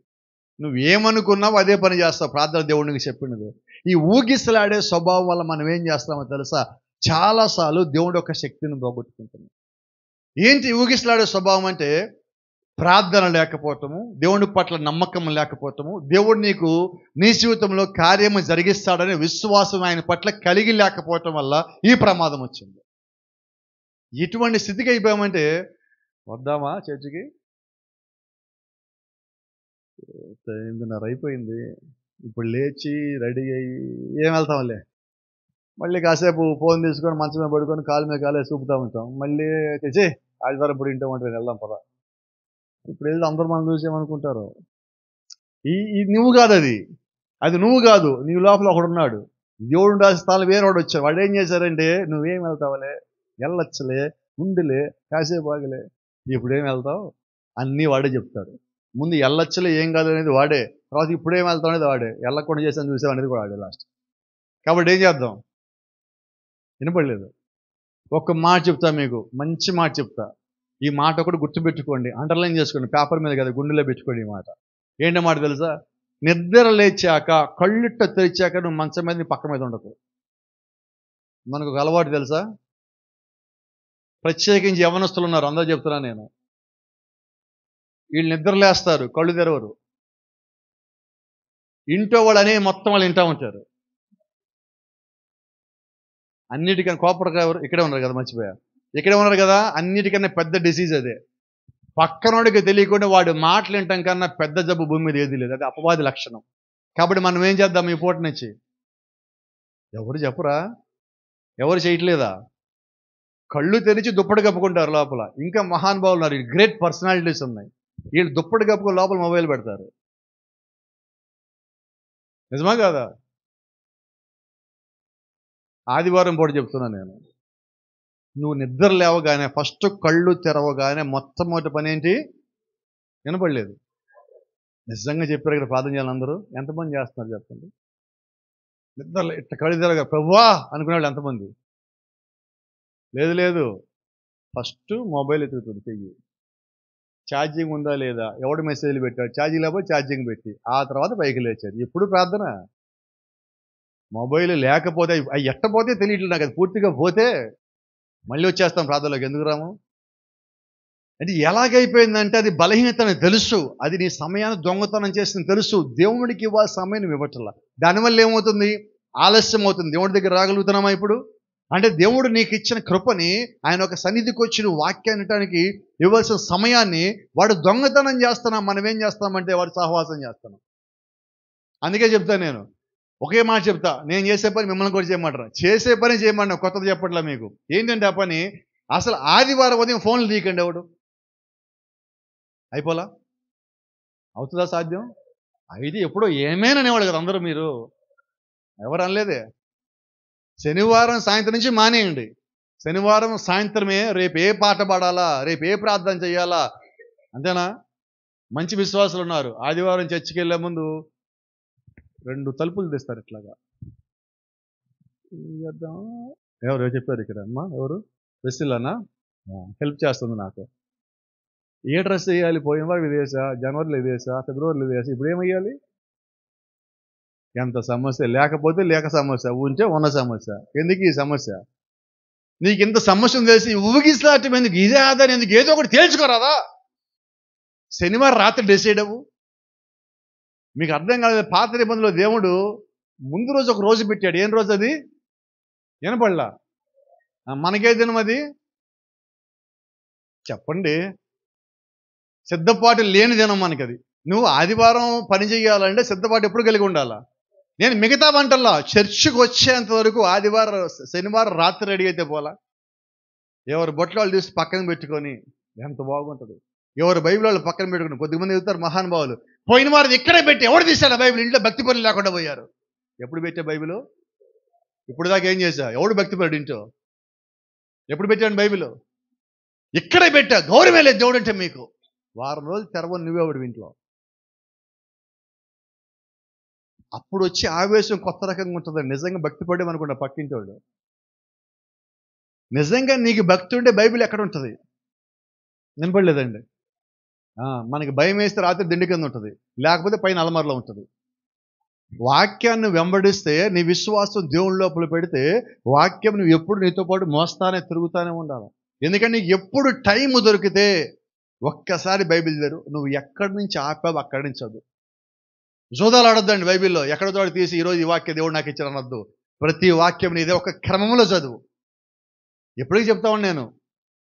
నువ్వేమనుకున్నావు అదే పని చేస్తావు. ప్రార్థన దేవుడికి చెప్పినది. ఈ ఊగిసలాడే స్వభావం వల్ల మనం ఏం చేస్తామో తెలుసా? చాలాసార్లు దేవుడి యొక్క శక్తిని పోగొట్టుకుంటున్నాం. ఏంటి ఊగిసలాడే స్వభావం అంటే? ప్రార్థన లేకపోవటము, దేవుడి పట్ల నమ్మకం లేకపోవటము, దేవుడు నీకు నీ జీవితంలో కార్యము జరిగిస్తాడనే విశ్వాసం ఆయన పట్ల కలిగి లేకపోవటం వల్ల ఈ ప్రమాదం వచ్చింది. ఇటువంటి స్థితికి అయిపోయామంటే వద్దామా చర్చికి? 8:30 అయిపోయింది. ఇప్పుడు లేచి రెడీ అయ్యి ఏం వెళ్తాంలే. మళ్ళీ కాసేపు ఫోన్ తీసుకొని మంచం మీద పడుకొని కాలు మీద కాలే చూపుతూ ఉంటాం. మళ్ళీ తెచ్చి ఆదివారం ఇప్పుడు ఇంట్లో ఉంటుంది వెళ్దాం పద. ఇప్పుడు వెళ్తే అందరూ మనం చూసేమనుకుంటారు. ఈ నువ్వు కాదు, అది నువ్వు కాదు. నీ లోపల ఒకడున్నాడు. దేవుడు రాసి స్థానం వేరేవాడు వచ్చాడు. వాడు ఏం చేశారంటే నువ్వేం వెళ్తావులే, వెళ్ళొచ్చులే, ఉండిలే, కాసేపు ఆగలే, ఇప్పుడేం వెళ్తావు అన్నీ వాడే చెప్తాడు. ముందు వెళ్ళొచ్చులే ఏం కాదు అనేది వాడే, తర్వాత ఇప్పుడేం వెళ్తావు అనేది వాడే, వెళ్ళకుండా చేసాను చూసావు అనేది కూడా వాడే లాస్ట్. కాబట్టి ఏం చేద్దాం? వినపడలేదు. ఒక్క మాట చెప్తా, మీకు మంచి మాట చెప్తా. ఈ మాట ఒకటి గుర్తుపెట్టుకోండి, అండర్లైన్ చేసుకోండి, పేపర్ మీద కదా గుండెలో పెట్టుకోండి. ఈ మాట ఏంటో మాట తెలుసా? నిద్ర లేచాక కళ్ళుట్ట తెరిచాక నువ్వు మంచం మీద నీ పక్క మీద ఉండకు. మనకు ఒక అలవాటు తెలుసా? ప్రత్యేకించి యవనస్తులు ఉన్నారు, అందరూ చెప్తున్నా నేను. వీళ్ళు నిద్రలేస్తారు, కళ్ళు తెరవరు. ఇంట్లో వాళ్ళు అనే మొత్తం వాళ్ళు వింటూ ఉంటారు. అన్నిటికన్నా కోపడక ఎవరు ఇక్కడే ఉన్నారు కదా, మర్చిపోయా, ఇక్కడే ఉన్నారు కదా. అన్నిటికన్నా పెద్ద డిసీజ్ అదే. పక్కనోడికి తెలియకుండా వాడు మాటలు వినటం కన్నా పెద్ద జబ్బు భూమి మీద ఏది లేదు. అది అపవాది లక్షణం. కాబట్టి మనం ఏం చేద్దాం? ఈ పూట నుంచి ఎవరు చెప్పరా? ఎవరు చేయట్లేదా? కళ్ళు తెరిచి దుప్పటి కప్పుకుంటారు లోపల. ఇంకా మహానుభావులు ఉన్నారు, గ్రేట్ పర్సనాలిటీస్ ఉన్నాయి. వీళ్ళు దుప్పటి కప్పుకొని లోపల మొబైల్ పెడతారు. నిజమా కాదా? ఆదివారం పూట చెప్తున్నా నేను. నువ్వు నిద్ర లేవగానే ఫస్ట్ కళ్ళు తెరవగానే మొట్టమొదటి పని ఏంటి? వినపడలేదు. నిజంగా చెప్పారు ఇక్కడ ప్రార్థన చేయాలి అందరూ. ఎంతమంది చేస్తున్నారు చెప్పండి? నిద్ర ఇట్ట కళ్ళు తెరవగా ప్రభువా అనుకునేవాళ్ళు ఎంతమంది? లేదు. ఫస్ట్ మొబైల్ ఎత్తుకుతుంది, చెయ్యి ఛార్జింగ్ ఉందా లేదా, ఎవడు మెసేజ్లు పెట్టాడు, ఛార్జింగ్ లేకపోతే ఛార్జింగ్ పెట్టి ఆ తర్వాత పైకి లేచాడు. ఎప్పుడు ప్రార్థన? మొబైల్ లేకపోతే అవి ఎట్టపోతే తెలియట్లేదు నాకు. అది పూర్తిగా పోతే మళ్ళీ వచ్చేస్తాం ప్రార్థనలోకి. ఎందుకు రాము? అంటే ఎలాగైపోయిందంటే అది బలహీనత అని తెలుసు, అది నీ సమయాన్ని దొంగతనం చేసింది తెలుసు. దేవుడికి ఇవ్వాలి సమయం నువ్వు ఇవ్వట్లా. దానివల్ల ఏమవుతుంది? ఆలస్యం అవుతుంది. దేవుడి దగ్గర రాగలుగుతున్నామా ఇప్పుడు? అంటే దేవుడు నీకు ఇచ్చిన కృపని, ఆయన ఒక సన్నిధికి వచ్చి నువ్వు వాక్యాన్ని వినటానికి ఇవ్వాల్సిన సమయాన్ని వాడు దొంగతనం చేస్తున్నాం. మనం ఏం చేస్తామంటే వాడు సహవాసం చేస్తున్నాం. అందుకే చెప్తాను నేను, ఒకే మాట చెప్తా. నేను చేసే పని మిమ్మల్ని కూడా చేయమంటారు. చేసే పని చేయమన్నా, కొత్తది చెప్పట్లా మీకు. ఏంటంటే ఆ పని, అసలు ఆదివారం ఉదయం ఫోన్లు తీయకండి. ఎవడు అయిపోలా? అవుతుందా సాధ్యం? అయితే ఎప్పుడో ఏమేనా అనేవాళ్ళు కదా అందరూ. మీరు ఎవరు అనలేదే. శనివారం సాయంత్రం నుంచి మానేయండి. శనివారం సాయంత్రమే రేపు ఏ పాట పాడాలా, రేపు ఏ ప్రార్థన చేయాలా, అంతేనా? మంచి విశ్వాసులు ఉన్నారు, ఆదివారం చర్చికి వెళ్ళే ముందు 2 తలుపులు తీస్తారు ఇట్లాగా. ఎవరు చెప్పారు ఇక్కడ? అమ్మా ఎవరు? వెస్సిల్లనా? హెల్ప్ చేస్తుంది నాకు. ఏ డ్రెస్ వేయాలి? పోయిన వారు ఇదేసా, జనవరిలో ఇదేసా, ఫిబ్రవరిలో ఇదేసా, ఇప్పుడు ఏమయ్యాలి? ఎంత సమస్య! లేకపోతే లేక సమస్య, ఉంటే ఉన్న సమస్య. ఎందుకు ఈ సమస్య? నీకు ఇంత సమస్యను తెలిసి ఊగిసలాటం ఎందుకు? ఇదే ఆధారం ఎందుకు? ఏదో ఒకటి తేల్చుకోరాదా? శనివారం రాత్రి డిసైడ్ అవ్వు. మీకు అర్థం కాలేదు. పాత నిబంధనలో దేవుడు ముందు రోజు ఒక రోజు పెట్టాడు. ఏం రోజు అది? వినపడలా? మనకే దినం అది? చెప్పండి. సిద్ధపాటు లేని దినం మనకి అది. నువ్వు ఆదివారం పని చేయాలంటే సిద్ధపాటు ఎప్పుడు కలిగి ఉండాలా? నేను మిగతా వంటల్లో చర్చికి వచ్చేంత వరకు ఆదివారం శనివారం రాత్రి రెడీ అయితే పోలా? ఎవరు బొట్లు వాళ్ళు తీసి పక్కన పెట్టుకొని ఎంత బాగుంటుంది. ఎవరు బైబిల్ వాళ్ళు పక్కన పెట్టుకుని, కొద్దిమంది చెబుతారు మహానుభావులు, పోయిన వారు ఇక్కడే పెట్టి ఎవడు తీశాడు బైబిల్? ఇంట్లో భక్తి పనులు లేకుండా పోయారు. ఎప్పుడు పెట్టా బైబిల్? ఇప్పుడు దాకా ఏం చేశా? ఎవడు భక్తి పరుడు ఇంట్లో? ఎప్పుడు పెట్టాడు బైబిల్? ఇక్కడే పెట్టా. గౌరవమే లేదు దేవుడు అంటే మీకు. వారం రోజులు తెరవని నువ్వేవాడు ఇంట్లో. అప్పుడు వచ్చే ఆవేశం కొత్త రకంగా ఉంటుందండి. నిజంగా భక్తి పడేమనుకున్నా పక్కింటోడు. నిజంగా నీకు భక్తి ఉంటే బైబిల్ ఎక్కడ ఉంటుంది? వినపడలేదండి. మనకి భయం వేస్తే రాత్రి దిండు కింద ఉంటుంది, లేకపోతే పైన అలమారలో ఉంటుంది. వాక్యాన్ని వెంబడిస్తే నీ విశ్వాసం దేవుని లోపల పెడితే వాక్యం నువ్వు ఎప్పుడు నీతో పాటు మోస్తానే తిరుగుతానే ఉండాలి. ఎందుకంటే నీకు ఎప్పుడు టైం దొరికితే ఒక్కసారి బైబిల్ తెరు, నువ్వు ఎక్కడి నుంచి ఆపావు అక్కడి నుంచి చదువు. జోదాలు ఆడొద్దండి బైబిల్లో. ఎక్కడ చోట తీసి ఈరోజు ఈ వాక్యం దేవుడు నాకు ఇచ్చారు అనొద్దు. ప్రతి వాక్యం నీదే ఒక క్రమంలో చదువు. ఎప్పటికీ చెప్తాను నేను,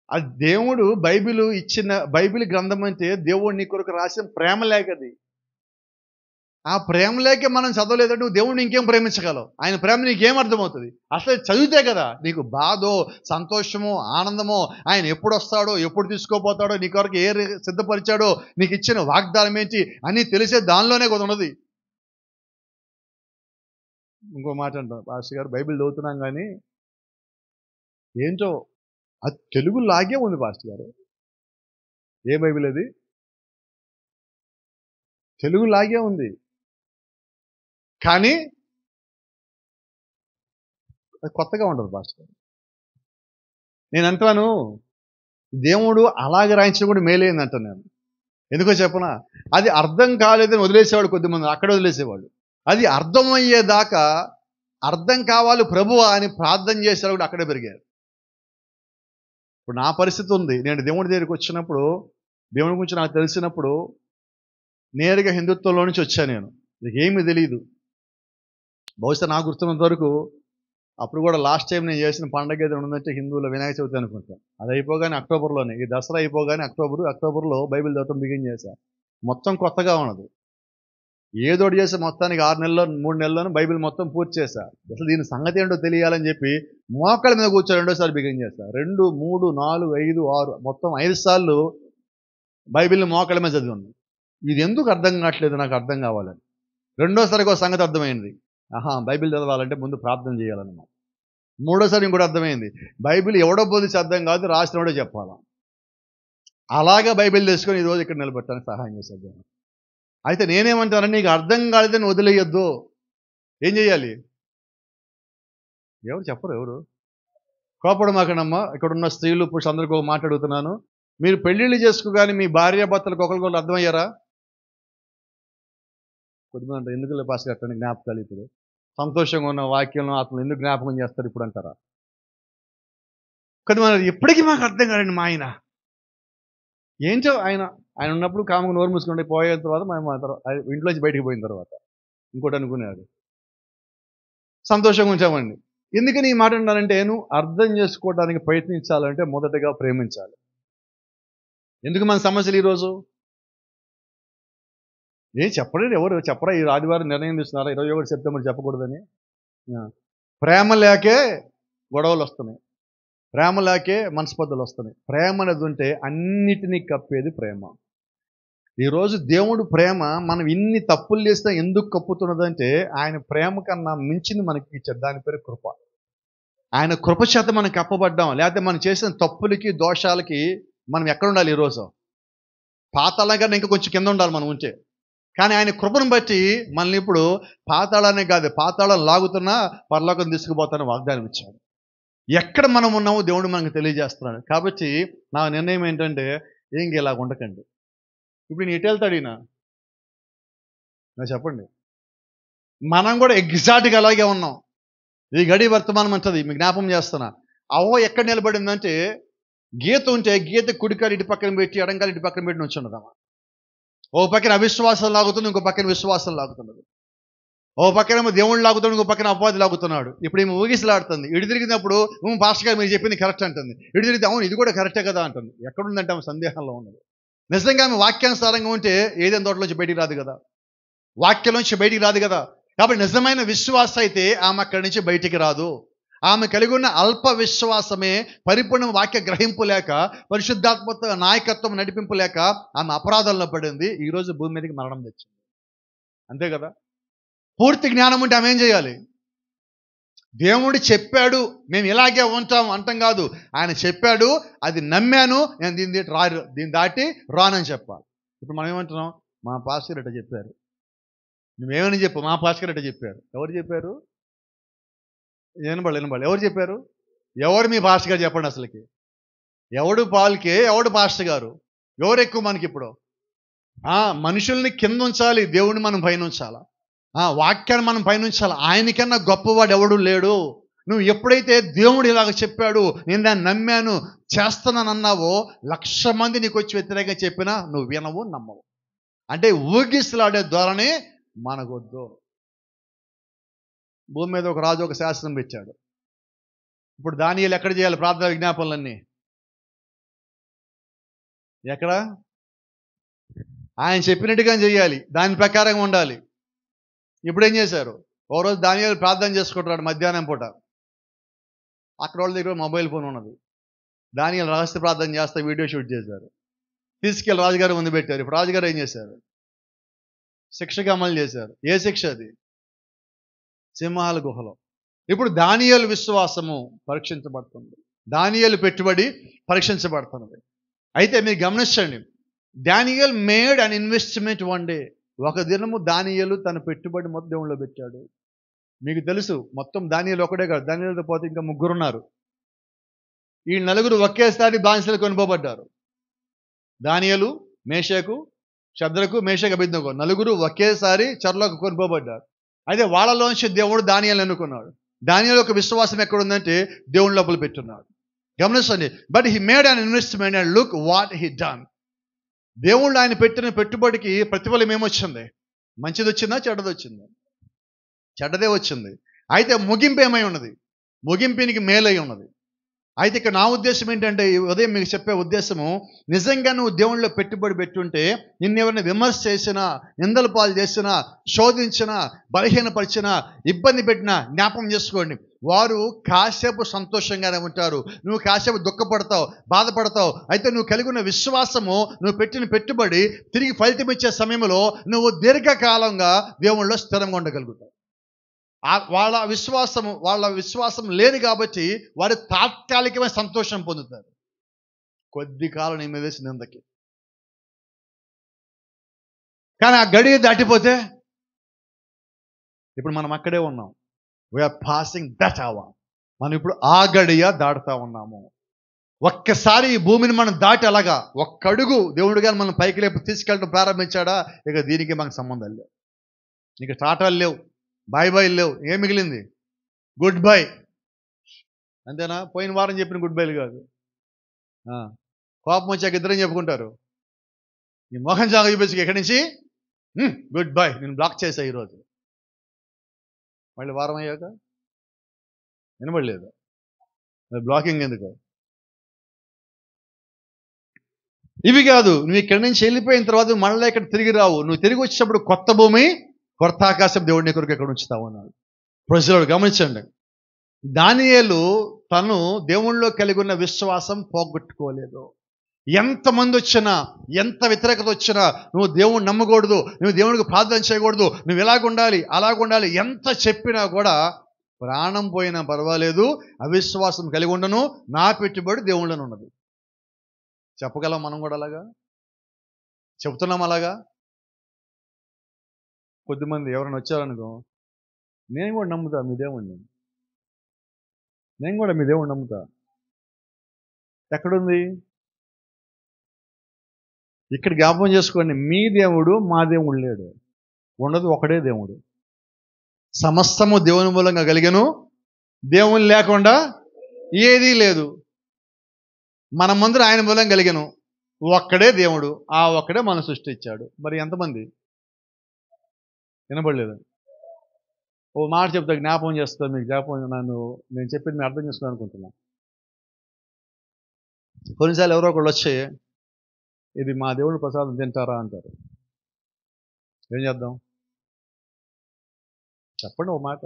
అది దేవుడు బైబిల్ గ్రంథం అంటే దేవుడు నీ కొరకు రాసిన ప్రేమ లేఖది. ఆ ప్రేమ లేఖ మనం చదవలేదంటే నువ్వు దేవుడిని ఇంకేం ప్రేమించగలవు? ఆయన ప్రేమ నీకేం అర్థమవుతుంది? అసలు చదివితే కదా నీకు బాధో, సంతోషమో, ఆనందమో, ఆయన ఎప్పుడు వస్తాడో, ఎప్పుడు తీసుకోపోతాడో, నీ కొరకు సిద్ధపరిచాడో, నీకు ఇచ్చిన వాగ్దానం ఏంటి అని తెలిసే దానిలోనే కూడా ఉన్నది. ఇంకో మాట అంటాం, పాస్టర్ గారు బైబిల్ చదువుతున్నాం కానీ ఏంటో అది తెలుగు లాగే ఉంది పాస్టర్ గారు. ఏ బైబిల్ అది? తెలుగు లాగే ఉంది కానీ అది కొత్తగా ఉండదు పాస్టర్ గారు. నేను అంటాను, దేవుడు అలాగే రాయించడం కూడా మేలైంది అంటాను నేను. ఎందుకో చెప్పనా, అది అర్థం కాలేదని వదిలేసేవాడు కొద్దిమంది, అక్కడ వదిలేసేవాడు. అది అర్థమయ్యేదాకా అర్థం కావాలి ప్రభువా అని ప్రార్థన చేసేవాడు కూడా అక్కడే పెరిగారు. ఇప్పుడు నా పరిస్థితి ఉంది. నేను దేవుడి దగ్గరికి వచ్చినప్పుడు, దేవుడి గురించి నాకు తెలిసినప్పుడు నేరుగా హిందుత్వంలో నుంచి వచ్చాను. నేను ఏమీ తెలియదు. బహుశా నాకు గుర్తున్నంత వరకు అప్పుడు కూడా లాస్ట్ టైం నేను చేసిన పండగ ఏదైనా ఉందంటే హిందువుల వినాయక చవితి అనుకుంటాను. అది అయిపోగానే అక్టోబర్లోనే, ఈ దసరా అయిపోగానే అక్టోబర్లో బైబిల్ చదవటం బిగిన్ చేశాను. మొత్తం కొత్తగా ఉన్నది. ఏదోటి చేసి మొత్తానికి 6 నెలల్లో 3 నెలల్లోనూ బైబిల్ మొత్తం పూర్తి చేశా. అసలు దీని సంగతి ఏంటో తెలియాలని చెప్పి మోకాళ్ళ మీద కూర్చొని రెండోసారి బిగిన్ చేశా. 2, 3, 4, 5, 6 మొత్తం 5 సార్లు బైబిల్ని మోకాళ్ళ మీద చదివాను. ఇది ఎందుకు అర్థం కావట్లేదు, నాకు అర్థం కావాలని. రెండోసారికి ఒక సంగతి అర్థమైంది. బైబిల్ చదవాలంటే ముందు ప్రార్థన చేయాలన్నమాట. మూడోసారి ఇంకోటి అర్థమైంది, బైబిల్ ఎవడో బోధించి అర్థం కాదు, రాసినోడే చెప్పాలా. అలాగా బైబిల్ తీసుకొని ఈరోజు ఇక్కడ నిలబెట్టడానికి సహాయం చేసేది. అయితే నేనేమంటాను, నీకు అర్థం కాలేదని వదిలేయొద్దు. ఏం చేయాలి? ఎవరు చెప్పరు. ఎవరు కోపడమాకనమ్మా. ఇక్కడున్న స్త్రీలు పురుషులు అందరికీ మాట్లాడుతున్నాను. మీరు పెళ్ళిళ్ళు చేసుకోగానే మీ భార్యాభర్తలకు ఒకరికొకరు అర్థమయ్యారా? కొద్దిమంది అంటారు, ఎందుకు పాస్ కట్టండి జ్ఞాపకాలు, ఇప్పుడు సంతోషంగా ఉన్న వాక్యంలో అతను ఎందుకు జ్ఞాపకం చేస్తారు ఇప్పుడు అంటారా? కొద్దిమంది ఎప్పటికీ మాకు అర్థం కాదండి మా ఆయన. ఏంటో ఆయన ఉన్నప్పుడు కామగా నోరు మూసుకుంటే పోయిన తర్వాత మేము ఇంట్లోంచి బయటికి పోయిన తర్వాత ఇంకోటి అనుకునేవాడు. సంతోషంగా ఉంచామండి. ఎందుకని ఈ మాట అంటానంటే, నువ్వు అర్థం చేసుకోవడానికి ప్రయత్నించాలంటే మొదటగా ప్రేమించాలి. ఎందుకు మన సమస్యలు ఈరోజు? ఎవరు చెప్పరా? ఈ ఆదివారం నిర్ణయం తీసుకున్నారా 21 సెప్టెంబర్ చెప్పకూడదని? ప్రేమ లేకే గొడవలు వస్తున్నాయి, ప్రేమ లేకే మనస్పర్ధలు వస్తున్నాయి. ప్రేమ అనేది ఉంటే అన్నిటినీ కప్పేది ప్రేమ. ఈరోజు దేవుడు ప్రేమ మనం ఇన్ని తప్పులు చేసినా ఎందుకు కప్పుతున్నదంటే, ఆయన ప్రేమ కన్నా మించింది మనకి ఇచ్చాడు. దాని పేరు కృప. ఆయన కృప చేత మనం కప్పబడ్డాం. లేకపోతే మనం చేసిన తప్పులకి దోషాలకి మనం ఎక్కడ ఉండాలి? ఈరోజు పాతాళం కన్నా ఇంకా కొంచెం కింద ఉండాలి మనం ఉంటే. కానీ ఆయన కృపను బట్టి మనల్ని ఇప్పుడు పాతాళానే కాదు, పాతాళం లాగుతున్నా పరలోకం తీసుకుపోతానని వాగ్దానం ఇచ్చాడు. ఎక్కడ మనం ఉన్నామో దేవుడు మనకు తెలియజేస్తున్నాడు. కాబట్టి నా నిర్ణయం ఏంటంటే, ఏం ఇలాగ ఉండకండి. ఇప్పుడు నేను ఎటు వెళ్తాడు ఈయన? నాకు చెప్పండి. మనం కూడా ఎగ్జాక్ట్గా అలాగే ఉన్నాం. ఈ గడి వర్తమానం అంటది, మీకు జ్ఞాపం చేస్తున్నా. అవ్వ ఎక్కడ నిలబడిందంటే, గీత ఉంటే గీత కుడికాలు ఇటు పక్కన పెట్టి ఎడంకాలు ఇటు పక్కన పెట్టి నుంచున్నదమ్మా. ఓ పక్కన అవిశ్వాసం లాగుతుంది, ఇంకో పక్కన విశ్వాసం లాగుతున్నది. ఓ పక్కనేమో దేవుడు లాగుతున్నాడు, ఇంకో పక్కన అపవాది లాగుతున్నాడు. ఇప్పుడు ఏమో ఊగిసలాడుతుంది. ఇటు తిరిగినప్పుడు పాస్టర్ గారు మీరు చెప్పింది కరెక్ట్ అంటుంది, ఇటు తిరిగితే అవును ఇది కూడా కరెక్టే కదా అంటుంది. ఎక్కడుందంటే ఆమె సందేహంలో ఉన్నది. నిజంగా ఆమె వాక్యానుసారంగా ఉంటే ఏదైనా తోటలోంచి బయటికి రాదు కదా, వాక్యంలోంచి బయటికి రాదు కదా. కాబట్టి నిజమైన విశ్వాసం అయితే ఆమె అక్కడి నుంచి బయటికి రాదు. ఆమె కలిగి ఉన్న అల్ప విశ్వాసమే పరిపూర్ణ వాక్య గ్రహింపు లేక, పరిశుద్ధాత్మ నాయకత్వం నడిపింపు లేక ఆమె అపరాధంలో పడింది. ఈరోజు భూమి మీదకి మరణం తెచ్చింది. అంతే కదా. పూర్తి జ్ఞానం ఉంటే ఆమె ఏం చేయాలి? దేవుడు చెప్పాడు మేము ఇలాగే ఉంటాం అంటాం కాదు. ఆయన చెప్పాడు, అది నమ్మాను, నేను దీన్ని దాటి రానని చెప్పాలి. ఇప్పుడు మనం ఏమంటున్నాం? మా పాస్టర్ ఇట్లా చెప్పారు, నువ్వేమని చెప్పు, మా పాస్టర్ గారు చెప్పారు. ఎవరు చెప్పారు? వినబడి ఎవరు చెప్పారు? ఎవరు మీ పాస్టర్ గారు చెప్పండి అసలుకి. ఎవడు పాల్కే, ఎవడు పాస్టర్ గారు? ఎవరు ఎక్కువ మనకి ఇప్పుడు? మనుషుల్ని కింద ఉంచాలి, దేవుడిని మనం పైన ఉంచాలా. వాక్యాన్ని మనం పైన ఉంచాలి. ఆయనకన్నా గొప్పవాడు ఎవడు లేడు. నువ్వు ఎప్పుడైతే దేవుడు ఇలాగ చెప్పాడు, నేను దాన్ని నమ్మాను, చేస్తున్నానన్నావో 1,00,000 మంది నీకు వచ్చి వ్యతిరేకంగా చెప్పినా నువ్వు వినవు, నమ్మవు. అంటే ఊగిసలాడే ధోరణి మనకొద్దు. భూమి మీద ఒక రాజు ఒక శాసనం పెట్టాడు. ఇప్పుడు దానియేలు ఎక్కడ చేయాలి ప్రార్థన విజ్ఞాపనలన్నీ? ఎక్కడ? ఆయన చెప్పినట్టుగా చేయాలి, దాని ప్రకారంగా ఉండాలి. ఇప్పుడు ఏం చేశారు? ఓ రోజు దానియేలు ప్రార్థన చేసుకుంటున్నాడు మధ్యాహ్నం పూట. అక్కడ వాళ్ళ దగ్గర మొబైల్ ఫోన్ ఉన్నది. దానియేలు రహస్య ప్రార్థన చేస్తే వీడియో షూట్ చేశారు, తీసుకెళ్ళి రాజుగారు ముందు పెట్టారు. ఇప్పుడు రాజుగారు ఏం చేశారు? శిక్షగా అమలు చేశారు. ఏ శిక్ష అది? సింహాల గుహలో. ఇప్పుడు దానియేలు విశ్వాసము పరీక్షించబడుతుంది, దానియేలు పెట్టుబడి పరీక్షించబడుతున్నది. అయితే మీరు గమనించండి, Daniel made an investment one day. ఒక దినము దానియేలు తన పెట్టుబడి మొత్తం దేవుళ్ళో పెట్టాడు. మీకు తెలుసు, మొత్తం దానియేలు ఒకడే కాదు, దానియేలుతో పోతే ఇంకా 3 ఉన్నారు. ఈ 4 ఒకేసారి బానిసలు కొనుకోబడ్డారు. దానియేలు, మేషాకు, షద్రకు, మేషాకు, అబేద్నెగో 4 ఒకేసారి చెరలోకి కొనుకోబడ్డారు. అయితే వాళ్ళలోంచి దేవుడు దానియేలు ఎన్నుకున్నాడు. దానియేలు యొక్క విశ్వాసం ఎక్కడుందంటే దేవుని లోపల పెట్టున్నాడు. గమనించండి, but he made an investment and look what he done. దేవుళ్ళు ఆయన పెట్టిన పెట్టుబడికి ప్రతిఫలం ఏమొచ్చింది? మంచిది వచ్చిందా, చెడ్డది వచ్చిందా? చెడ్డదే వచ్చింది. అయితే ముగింపు ఏమై ఉన్నది? ముగింపునికి మేలై ఉన్నది. అయితే ఇక్కడ నా ఉద్దేశం ఏంటంటే, ఈ ఉదయం మీకు చెప్పే ఉద్దేశము, నిజంగా నువ్వు దేవుళ్ళలో పెట్టుబడి పెట్టుంటే నిన్నెవరిని విమర్శ చేసినా, నిందల పాలు చేసినా, శోధించినా, బలహీనపరిచినా, ఇబ్బంది పెట్టినా జ్ఞాపకం చేసుకోండి, వారు కాసేపు సంతోషంగానే ఉంటారు, నువ్వు కాసేపు దుఃఖపడతావు, బాధపడతావు. అయితే నువ్వు కలిగి ఉన్న విశ్వాసము, నువ్వు పెట్టిన పెట్టుబడి తిరిగి ఫలితం ఇచ్చే సమయంలో నువ్వు దీర్ఘకాలంగా దేవుళ్ళలో స్థిరంగా ఉండగలుగుతావు. వాళ్ళ విశ్వాసం లేదు కాబట్టి వారు తాత్కాలికమైన సంతోషం పొందుతారు, కొద్ది కాలం నీ మీద వేసిన నిందకి. కానీ ఆ గడియ దాటిపోతే, ఇప్పుడు మనం అక్కడే ఉన్నాం. We are passing that hour. మనం ఇప్పుడు ఆ గడియ దాటుతా ఉన్నాము. ఒక్కసారి ఈ భూమిని మనం దాటి అలాగా ఒక్కడుగు దేవుడు గారు మనం పైకి లేపు తీసుకెళ్ళడం ప్రారంభించాడా, ఇక దీనికి మనకు సంబంధం లేవు. ఇక టాటాలు లేవు, బాయ్ బాయ్ లేవు. ఏం మిగిలింది? Good bye. అంతేనా? పోయిన వారం చెప్పిన గుడ్ బైలు కాదు. కోపం వచ్చాక ఇద్దరం చెప్పుకుంటారు, ఈ మోహన్ జాగ చూపించి ఎక్కడి నుంచి గుడ్ బై, నేను బ్లాక్ చేశా ఈరోజు. మళ్ళీ వారం అయ్యాక వినబడలేదు, బ్లాకింగ్ ఎందుకు? ఇవి కాదు, నువ్వు ఇక్కడి నుంచి వెళ్ళిపోయిన తర్వాత మళ్ళీ ఇక్కడ తిరిగి రావు. నువ్వు తిరిగి వచ్చేటప్పుడు కొత్త భూమి, కొత్త ఆకాశం దేవుడిని కొరకు ఎక్కడ ఉంచుతావు అన్నాడు. ప్రజలు గమనించండి, దానియేలు తను దేవుళ్ళలో కలిగి ఉన్న విశ్వాసం పోగొట్టుకోలేదు. ఎంతమంది వచ్చినా, ఎంత వ్యతిరేకత వచ్చినా, నువ్వు దేవుణ్ణి నమ్మకూడదు, నువ్వు దేవుడికి ప్రార్థన చేయకూడదు, నువ్వు ఇలాగుండాలి అలాగుండాలి, ఎంత చెప్పినా కూడా ప్రాణం పోయినా పర్వాలేదు, అవిశ్వాసం కలిగి ఉండను, నా పెట్టుబడి దేవుళ్ళని ఉన్నది. చెప్పగలం మనం కూడా అలాగా? చెప్తున్నాం అలాగా? కొద్దిమంది ఎవరైనా వచ్చారనుకో, నేను కూడా నమ్ముతా మీ దేవుణ్ణి, నేను కూడా మీ దేవుణ్ణి నమ్ముతా. ఎక్కడుంది? ఇక్కడ జ్ఞాపకం చేసుకోండి, మీ దేవుడు మా దేవుడు లేడు, ఉన్నది ఒకడే దేవుడు. సమస్తము దేవుని మూలంగా కలిగెను, దేవుని లేకుండా ఏదీ లేదు. మనమందరూ ఆయన మూలంగా కలిగెను, ఒక్కడే దేవుడు, ఆ ఒక్కడే మనం సృష్టించాడు. మరి ఎంతమంది? వినబడలేదు. ఓ మాట చెప్తా, జ్ఞాపకం చేస్తా మీకు. జ్ఞాపకం నేను చెప్పింది మీరు అర్థం చేసుకోవాలి అనుకుంటున్నా. కొన్నిసార్లు ఎవరో ఒకళ్ళు వచ్చి, ఇది మా దేవుడి ప్రసాదం తింటారా అంటారు. ఏం చేద్దాం? చెప్పండి ఒక మాట.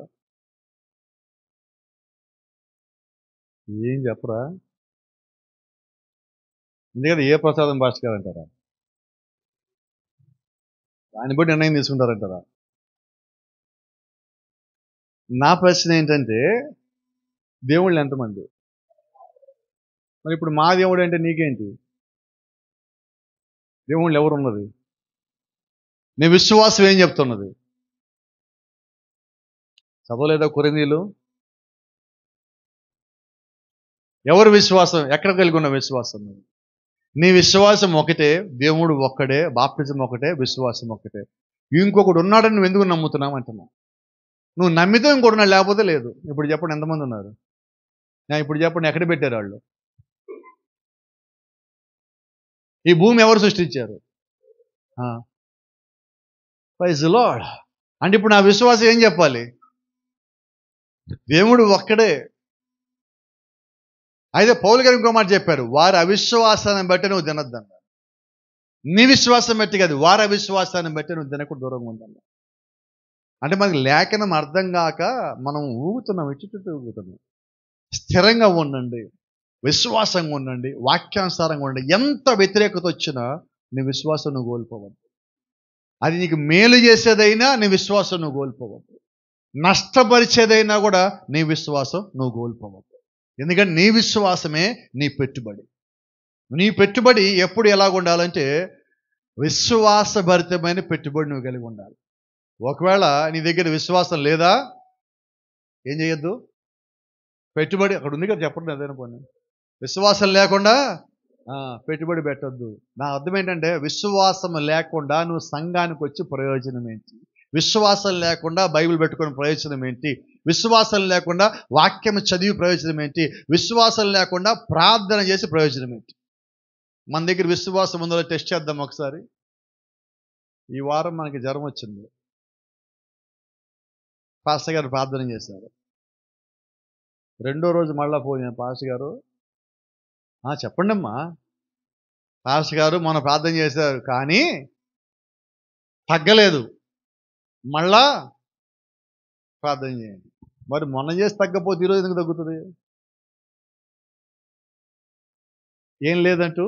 ఏం చెప్పరా? ఎందుకంటే ఏ ప్రసాదం భాషకారంటారా? దాన్ని బట్టి నిర్ణయం తీసుకుంటారంటారా? నా ప్రశ్న ఏంటంటే, దేవుళ్ళు ఎంతమంది? మరి ఇప్పుడు మా దేవుడు అంటే నీకేంటి? దేవుళ్ళు ఎవరున్నది? నీ విశ్వాసం ఏం చెప్తున్నది? చదవలేదా కొరింథీయులు? ఎవరు విశ్వాసం? ఎక్కడ కలిగి ఉన్న విశ్వాసం? నీ విశ్వాసం ఒకటే, దేవుడు ఒక్కడే, బాప్తిజం ఒకటే, విశ్వాసం ఒకటే. ఇంకొకడు ఉన్నాడని నువ్వు ఎందుకు నమ్ముతున్నావు అంటున్నా. నువ్వు నమ్మితే ఇంకొకడు ఉన్నాడు, లేకపోతే లేదు. ఇప్పుడు చెప్పండి ఎంతమంది ఉన్నారు? ఇప్పుడు చెప్పండి ఎక్కడ పెట్టారు వాళ్ళు? ఈ భూమి ఎవరు సృష్టించారు? Praise the Lord. అంటే ఇప్పుడు నా విశ్వాసం ఏం చెప్పాలి? దేవుడు ఒక్కడే. అయితే పౌలు గారు ఇంకో మాట చెప్పారు, వారి అవిశ్వాసాన్ని బట్టి నువ్వు తినొద్దన్నారు. నీ విశ్వాసం బట్టి కాదు, వారి అవిశ్వాసాన్ని బట్టి నువ్వు తినకుండా దూరంగా ఉందన్నారు. అంటే మనకి లేఖనం అర్థం కాక మనం ఊగుతున్నాం, ఇచ్చుచుట్టూ ఊగుతున్నాం. స్థిరంగా ఉండండి, విశ్వాసంగా ఉండండి, వాక్యానుసారంగా ఉండండి. ఎంత వ్యతిరేకత వచ్చినా నీ విశ్వాసం నువ్వు కోల్పోవద్దు. అది నీకు మేలు చేసేదైనా నీ విశ్వాసం నువ్వు కోల్పోవద్దు. నష్టపరిచేదైనా కూడా నీ విశ్వాసం నువ్వు కోల్పోవద్దు. ఎందుకంటే నీ విశ్వాసమే నీ పెట్టుబడి. నీ పెట్టుబడి ఎప్పుడు ఎలాగ ఉండాలంటే విశ్వాసభరితమైన పెట్టుబడి నువ్వు కలిగి ఉండాలి. ఒకవేళ నీ దగ్గర విశ్వాసం లేదా ఏం చేయొద్దు? పెట్టుబడి అక్కడ ఉంది కదా, చెప్పండి అదేనా పోనీ. విశ్వాసం లేకుండా పెట్టుబడి పెట్టొద్దు. నా అర్థం ఏంటంటే విశ్వాసం లేకుండా నువ్వు సంఘానికి వచ్చి ప్రయోజనం ఏంటి? విశ్వాసం లేకుండా బైబిల్ పెట్టుకునే ప్రయోజనం ఏంటి? విశ్వాసం లేకుండా వాక్యం చదివి ప్రయోజనం ఏంటి? విశ్వాసం లేకుండా ప్రార్థన చేసి ప్రయోజనం ఏంటి? మన దగ్గర విశ్వాసం ఉందో టెస్ట్ చేద్దాం ఒకసారి. ఈ వారం మనకి జ్వరం వచ్చింది, పాస్టర్ గారు ప్రార్థన చేశారు. రెండో రోజు మళ్ళా పోయాను, పాస్టర్ గారు చెప్పండి అమ్మా, పాస్టర్ గారు మొన్న ప్రార్థన చేశారు కానీ తగ్గలేదు, మళ్ళా ప్రార్థన చేయండి. మరి మొన్న చేసి తగ్గపోతే ఈరోజు ఎందుకు తగ్గుతుంది? ఏం లేదంటూ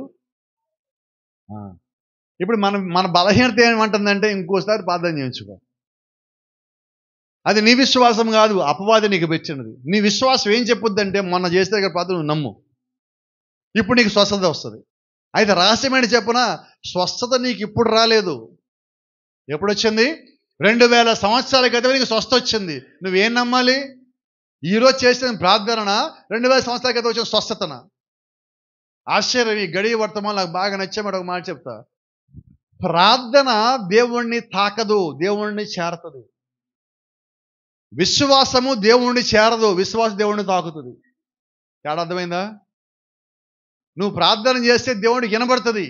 ఇప్పుడు మన బలహీనత ఏమంటుందంటే ఇంకోసారి ప్రార్థన చేయించుకో. అది నీ విశ్వాసం కాదు, అపవాది నీకు పెట్టినది. నీ విశ్వాసం ఏం చెప్పుద్దంటే మొన్న చేస్తే ప్రార్థన నువ్వు నమ్ము, ఇప్పుడు నీకు స్వస్థత వస్తుంది. అయితే రహస్యమైన చెప్పున స్వస్థత నీకు ఇప్పుడు రాలేదు. ఎప్పుడు వచ్చింది? 2000 సంవత్సరాల క్రితం నీకు స్వస్థ వచ్చింది. నువ్వేం నమ్మాలి? ఈరోజు చేసిన ప్రార్థన 2000 సంవత్సరాల క్రితం వచ్చిన స్వస్థతన? ఆశ్చర్యం. ఈ గడియ వర్తమానం నాకు బాగా నచ్చేమాట ఒక మాట చెప్తా. ప్రార్థన దేవుణ్ణి తాకదు, దేవుణ్ణి చేరతది. విశ్వాసము దేవుణ్ణి చేరదు, విశ్వాసం దేవుణ్ణి తాకుతుంది. తేడా అర్థమైందా? నువ్వు ప్రార్థన చేస్తే దేవుడికి వినబడుతుంది,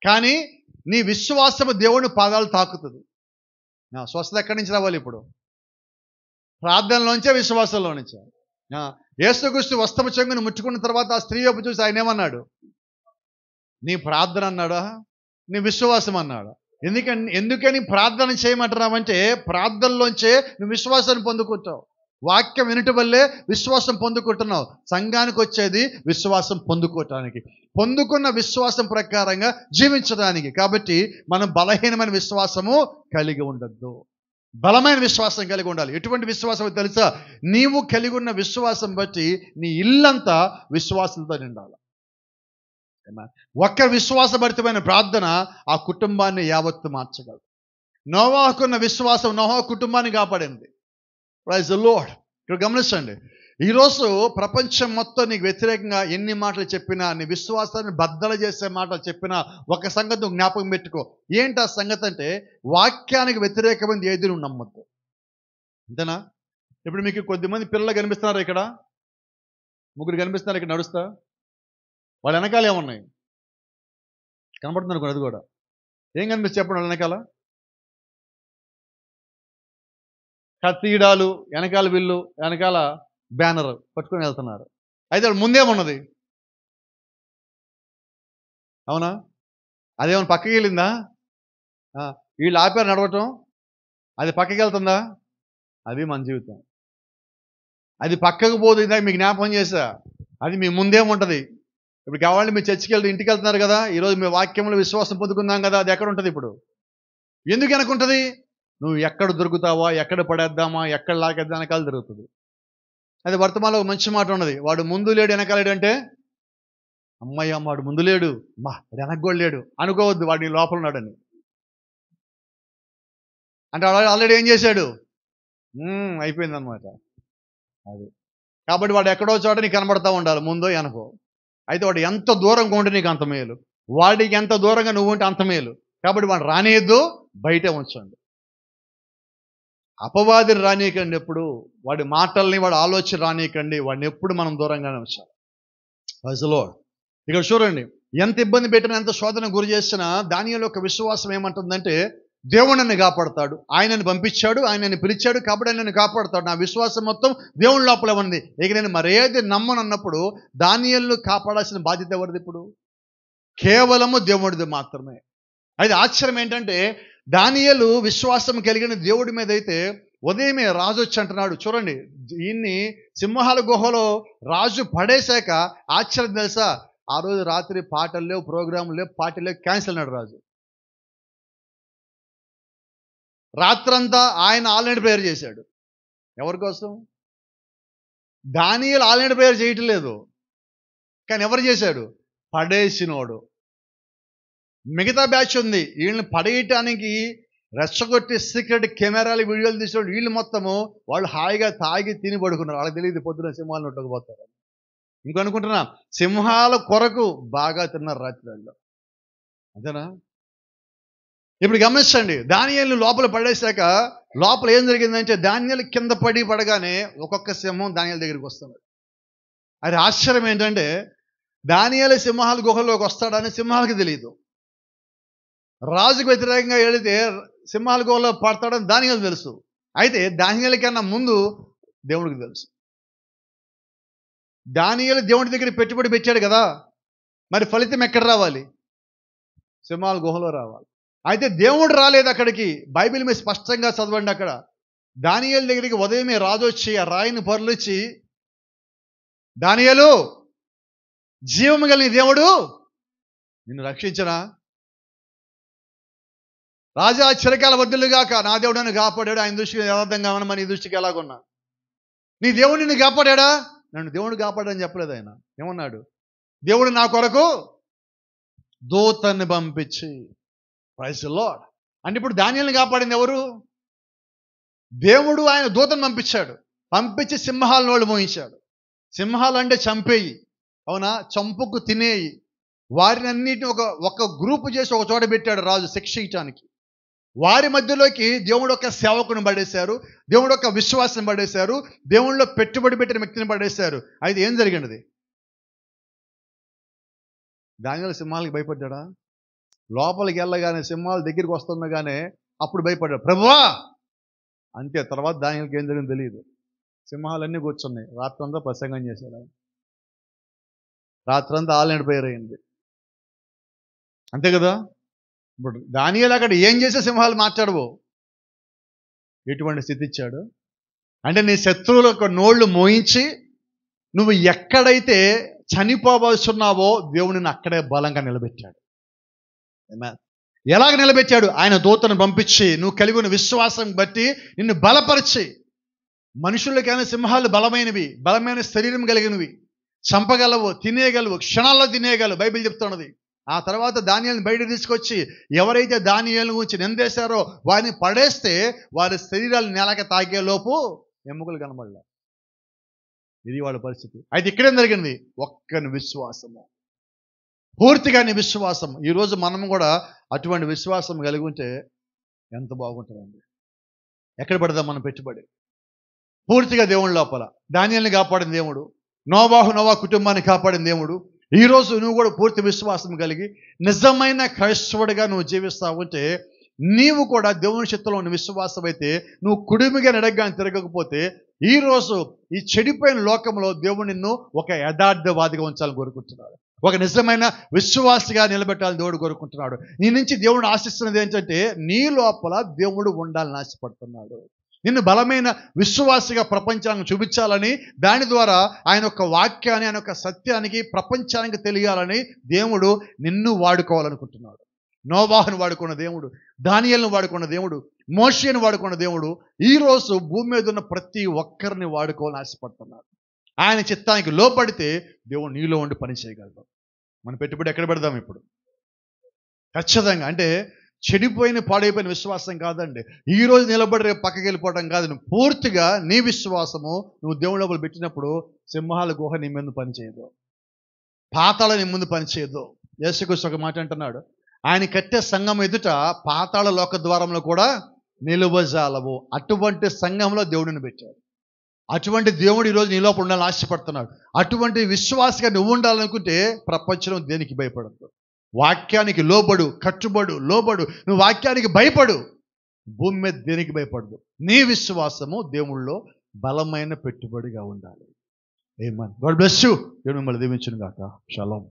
కానీ నీ విశ్వాసము దేవుని పాదాలు తాకుతుంది. స్వస్థత ఎక్కడి నుంచి రావాలి? ఇప్పుడు ప్రార్థనలోంచే, విశ్వాసంలో నుంచే. యేసుక్రీస్తు వస్త్రపు చెంగును ముట్టుకున్న తర్వాత ఆ స్త్రీ వైపు చూసి ఆయన ఏమన్నాడు? నీ ప్రార్థన అన్నాడా, నీ విశ్వాసం అన్నాడు. ఎందుకని ప్రార్థన చేయమంటున్నావంటే ప్రార్థనలోంచే నువ్వు విశ్వాసాన్ని పొందుకుంటావు. వాక్యం వినటం వల్లే విశ్వాసం పొందుకుంటున్నావు. సంఘానికి వచ్చేది విశ్వాసం పొందుకోవటానికి, పొందుకున్న విశ్వాసం ప్రకారంగా జీవించడానికి. కాబట్టి మనం బలహీనమైన విశ్వాసము కలిగి ఉండద్దు, బలమైన విశ్వాసం కలిగి ఉండాలి. ఎటువంటి విశ్వాసం తెలుసా? నీవు కలిగి ఉన్న విశ్వాసం బట్టి నీ ఇల్లంతా విశ్వాసంతో నిండాలి. ఒక్క విశ్వాసభరితమైన ప్రార్థన ఆ కుటుంబాన్ని యావత్తు మార్చగలదు. నోవాహుకున్న విశ్వాసం నోవా కుటుంబాన్ని కాపాడింది. Praise the Lord. ఇక్కడ గమనించండి, ఈరోజు ప్రపంచం మొత్తం నీకు వ్యతిరేకంగా ఎన్ని మాటలు చెప్పినా, నీ విశ్వాసాన్ని బద్దలు చేసే మాటలు చెప్పినా, ఒక సంగతి జ్ఞాపకం పెట్టుకో. ఏంటి ఆ సంగతి అంటే వాక్యానికి వ్యతిరేకమైంది ఏది నువ్వు నమ్మద్దు. అంతేనా? ఇప్పుడు మీకు కొద్దిమంది పిల్లలు కనిపిస్తున్నారు, ఇక్కడ 3 కనిపిస్తున్నారు ఇక్కడ నడుస్తా. వాళ్ళ వెనకాల ఏమున్నాయి కనబడుతున్నారు కూడా, అది కూడా ఏం కనిపిస్తుంది చెప్పండి? వాళ్ళ వెనకాల కత్తిడాలు, వెనకాల విల్లు, వెనకాల బ్యానర్ పట్టుకొని వెళ్తున్నారు. అయితే వాళ్ళు ముందేమున్నది? అవునా? అదేమన్నా పక్కకి వెళ్ళిందా? వీళ్ళు ఆపారు నడవటం, అది పక్కకి వెళ్తుందా? అది మన జీవితం. అది పక్కకు పోతుందా? మీకు జ్ఞాపకం చేశా, అది మీ ముందేముంటుంది. ఇప్పుడు కావాలి మీరు చర్చికి వెళ్తే ఇంటికి వెళ్తున్నారు కదా, ఈరోజు మీ వాక్యంలో విశ్వాసం పొందుకుందాం కదా, అది ఎక్కడ ఉంటుంది ఇప్పుడు? ఎందుకు వెనకుంటుంది? నువ్వు ఎక్కడ దొరుకుతావా, ఎక్కడ పడేద్దామా, ఎక్కడ లాగేద్దా వెనకాల దొరుకుతుంది. అది వర్తమానంలో ఒక మంచి మాట ఉన్నది, వాడు ముందు లేడు వెనకాలేడు అంటే అమ్మయ్య వాడు ముందు లేడు, వాడు వెనక్కి లేడు అనుకోవద్దు, వాడు నీ లోపల ఉన్నాడని. అంటే వాడు ఆల్రెడీ ఏం చేశాడు? అయిపోయిందనమాట. అది కాబట్టి వాడు ఎక్కడో చోట నీకు కనబడతా ఉండాలి, ముందో వెనకో. అయితే వాడు ఎంత దూరంగా ఉంటే నీకు అంత మేలు, వాడికి ఎంత దూరంగా నువ్వు ఉంటే అంత మేలు. కాబట్టి వాడు రానియద్దు, బయటే ఉంచండి. అపవాదిని రానీయకండి, ఎప్పుడు వాడి మాటల్ని వాడి ఆలోచన రానీయకండి. వాడిని ఎప్పుడు మనం దూరంగానే ఉంచాలి. అసలు ఇక్కడ చూడండి, ఎంత ఇబ్బంది పెట్టినా, ఎంత శోధన గురి చేసినా దానియేలు యొక్క విశ్వాసం ఏమంటుందంటే, దేవుడు నన్ను కాపాడతాడు, ఆయనని పంపించాడు, ఆయనని పిలిచాడు, కాబట్టి ఆయన నన్ను కాపాడతాడు. నా విశ్వాసం మొత్తం దేవుని లోపలే ఉంది. ఇక నేను మరేది నమ్మనన్నప్పుడు దానియేలును కాపాడాల్సిన బాధ్యత ఎవరిది ఇప్పుడు? కేవలము దేవుడిది మాత్రమే. అయితే ఆశ్చర్యం ఏంటంటే, దానియేలు విశ్వాసం కలిగిన దేవుడి మీద అయితే ఉదయమే రాజు వచ్చి అంటున్నాడు. చూడండి, ఈయన్ని సింహాల గుహలో రాజు పడేశాక ఆశ్చర్యం తెలుసా, ఆ రోజు రాత్రి పాటలు లేవు, ప్రోగ్రాములు లేవు, పార్టీలు లేవు, క్యాన్సిల్ అన్నాడు రాజు. రాత్రంతా ఆయన ఆల్రెడీ ప్రేయర్ చేశాడు. ఎవరి కోసం? దానియేలు ఆల్రెడీ ప్రేయర్ చేయటం లేదు, కానీ ఎవరు చేశాడు? పడేసినోడు. మిగతా బ్యాచ్ ఉంది, వీళ్ళని పడేయటానికి రెచ్చగొట్టి సీక్రెట్ కెమెరాలు వీడియోలు తీసేవాళ్ళు వీళ్ళు మొత్తము. వాళ్ళు హాయిగా తాగి తిని పడుకున్నారు. వాళ్ళకి తెలియదు పొద్దున సింహాలు నొట్టకపోతారు. ఇంకనుకుంటున్నా సింహాల కొరకు బాగా తిన్నారు రాత్రి వాళ్ళు, అంతేనా? ఇప్పుడు గమనించండి, దానియేలుని లోపల పడేశాక లోపల ఏం జరిగిందంటే, దానియేలు కింద పడగానే ఒక్కొక్క సింహం దానియేలు దగ్గరికి వస్తుంది. అది ఆశ్చర్యం ఏంటంటే, దానియేలు సింహాల గుహలోకి వస్తాడని సింహాలకు తెలియదు. రాజుకు వ్యతిరేకంగా వెళితే సింహాల గుహలో పడతాడని దానియేలు తెలుసు. అయితే దానియేలు కన్నా ముందు దేవుడికి తెలుసు. దానియేలు దేవుడి దగ్గర పెట్టుబడి పెట్టాడు కదా, మరి ఫలితం ఎక్కడ రావాలి? సింహాల గుహలో రావాలి. అయితే దేవుడు రాలేదు అక్కడికి. బైబిల్ మీద స్పష్టంగా చదవండి. అక్కడ దానియేలు దగ్గరికి ఉదయమే రాజు వచ్చి ఆ రాయిని పొరలిచ్చి, దానియేలు, జీవము కలిగిన దేవుడు నిన్ను రక్షించనా? రాజా చిరకాల వద్దులుగాక, నా దేవుడు నన్ను కాపాడాడు, ఆయన దృష్టికి యథార్థంగా ఉన్నా, మన నీ దృష్టికి ఎలాగున్నా? నీ దేవుడు నిన్ను కాపాడా? నన్ను దేవుడు కాపాడని చెప్పలేదు ఆయన. ఏమన్నాడు? దేవుడు నా కొరకు దూతని పంపించి. Praise the Lord. అంటే ఇప్పుడు దానియేలుని కాపాడింది ఎవరు? దేవుడు ఆయన దూతను పంపించాడు. పంపించి సింహాల నోళ్ళు మోయించాడు. సింహాలు అంటే చంపేయి, అవునా? చంపుకు తినేయి. వారిని అన్నిటిని ఒక గ్రూపు చేసి ఒక చోట పెట్టాడు రాజు శిక్షించడానికి. వారి మధ్యలోకి దేవుడు యొక్క సేవకుని పడేశారు, దేవుడు యొక్క విశ్వాసం పడేశారు, దేవుళ్ళలో పెట్టుబడి పెట్టిన వ్యక్తిని పడేశారు. అయితే ఏం జరిగినది? దానియేలు సింహాలకి భయపడ్డా? లోపలికి వెళ్ళగానే సింహాల దగ్గరికి వస్తుండగానే అప్పుడు భయపడ్డాడు, ప్రభువా అంతే. తర్వాత దానియేలుకి ఏం జరిగిందో తెలియదు. సింహాలన్నీ కూర్చున్నాయి. రాత్రంతా ప్రసంగం చేశాడు ఆయన. రాత్రంతా ఆల్రెడీ ప్రేయర్ అయింది, అంతే కదా? ఇప్పుడు దానియేలు అక్కడ ఏం చేసే సింహాలు మాట్లాడవు. ఎటువంటి స్థితి ఇచ్చాడు అంటే, నీ శత్రువుల యొక్క నోళ్లు మోయించి నువ్వు ఎక్కడైతే చనిపోవస్తున్నావో దేవుడిని అక్కడే బలంగా నిలబెట్టాడు. ఎలాగ నిలబెట్టాడు? ఆయన దూతను పంపించి, నువ్వు కలిగి ఉన్న విశ్వాసం బట్టి నిన్ను బలపరిచి. మనుషులకైనా సింహాలు బలమైనవి, బలమైన శరీరం కలిగినవి, చంపగలవు, తినేయగలవు, క్షణాల్లో తినేయగలవు, బైబిల్ చెప్తున్నది. ఆ తర్వాత దానియేలుని బయట తీసుకొచ్చి ఎవరైతే దానియేలు గురించి నిందేశారో వారిని పడేస్తే వారి శరీరాలు నేలకి తాకే లోపు ఎముకలు కనబడలే. ఇది వాళ్ళ పరిస్థితి. అయితే ఇక్కడేం జరిగింది? ఒక్కని విశ్వాసము, పూర్తిగా నీ విశ్వాసం. ఈరోజు మనం కూడా అటువంటి విశ్వాసం కలిగి ఉంటే ఎంత బాగుంటుందండి. ఎక్కడ పెడదాం మనం పెట్టుబడి? పూర్తిగా దేవుని లోపల. దానియేలుని కాపాడిన దేవుడు, నోవా కుటుంబాన్ని కాపాడిన దేవుడు. ఈరోజు నువ్వు కూడా పూర్తి విశ్వాసం కలిగి నిజమైన క్రైస్తవుడిగా నువ్వు జీవిస్తావు అంటే, నీవు కూడా దేవుని చిత్తంలో ఉన్న విశ్వాసం అయితే, నువ్వు కుడిమిగా నడగ్గా తిరగకపోతే, ఈరోజు ఈ చెడిపోయిన లోకంలో దేవుడు నిన్ను ఒక యథార్థవాదిగా ఉంచాలని కోరుకుంటున్నాడు. ఒక నిజమైన విశ్వాసిగా నిలబెట్టాలని దేవుడు కోరుకుంటున్నాడు. నీ నుంచి దేవుడు ఆశిస్తున్నది ఏంటంటే, నీ లోపల దేవుడు ఉండాలని ఆశపడుతున్నాడు. నిన్ను బలమైన విశ్వాసిగా ప్రపంచానికి చూపించాలని, దాని ద్వారా ఆయన యొక్క వాక్యాన్ని, ఆయన యొక్క సత్యానికి ప్రపంచానికి తెలియాలని దేవుడు నిన్ను వాడుకోవాలనుకుంటున్నాడు. నోవాహును వాడుకున్న దేవుడు, దానియేలును వాడుకున్న దేవుడు, మోషేను వాడుకున్న దేవుడు ఈరోజు భూమి మీద ఉన్న ప్రతి ఒక్కరిని వాడుకోవాలని ఆశపడుతున్నాడు. ఆయన చిత్తానికి లోపడితే దేవుడు నీలో ఉండి పని చేయగలడు. మన పెట్టుబడి ఎక్కడ పెడదాం ఇప్పుడు? ఖచ్చితంగా అంటే చెడిపోయిన పాడైపోయిన విశ్వాసం కాదండి. ఈ రోజు నిలబడి రేపు పక్కకి వెళ్ళిపోవడం కాదు. పూర్తిగా నీ విశ్వాసము నువ్వు దేవుని లోపల పెట్టినప్పుడు సింహాల గుహ నీ ముందు పనిచేయదు, పాతాళ నీ ముందు పనిచేయదు. యేసుక్రీస్తు ఒక మాట అంటున్నాడు, ఆయన కట్టే సంఘం ఎదుట పాతాళ లోక ద్వారంలో కూడా నిలువజాలవు. అటువంటి సంఘంలో దేవుడిని పెట్టాడు. అటువంటి దేవుడు ఈరోజు నీ లోపల ఉండాలని ఆశపడుతున్నాడు. అటువంటి విశ్వాసగా నువ్వు ఉండాలనుకుంటే ప్రపంచం దేనికి భయపడద్దు. వాక్యానికి లోబడు, కట్టుబడు, లోబడు. నువ్వు వాక్యానికి భయపడు, భూమి మీద దేనికి భయపడదు. నీ విశ్వాసము దేవుళ్ళో బలమైన పెట్టుబడిగా ఉండాలి. ఆమేన్. God bless you. దేవుడు మిమ్మల్ని దీవించును గాక. షలోమ్.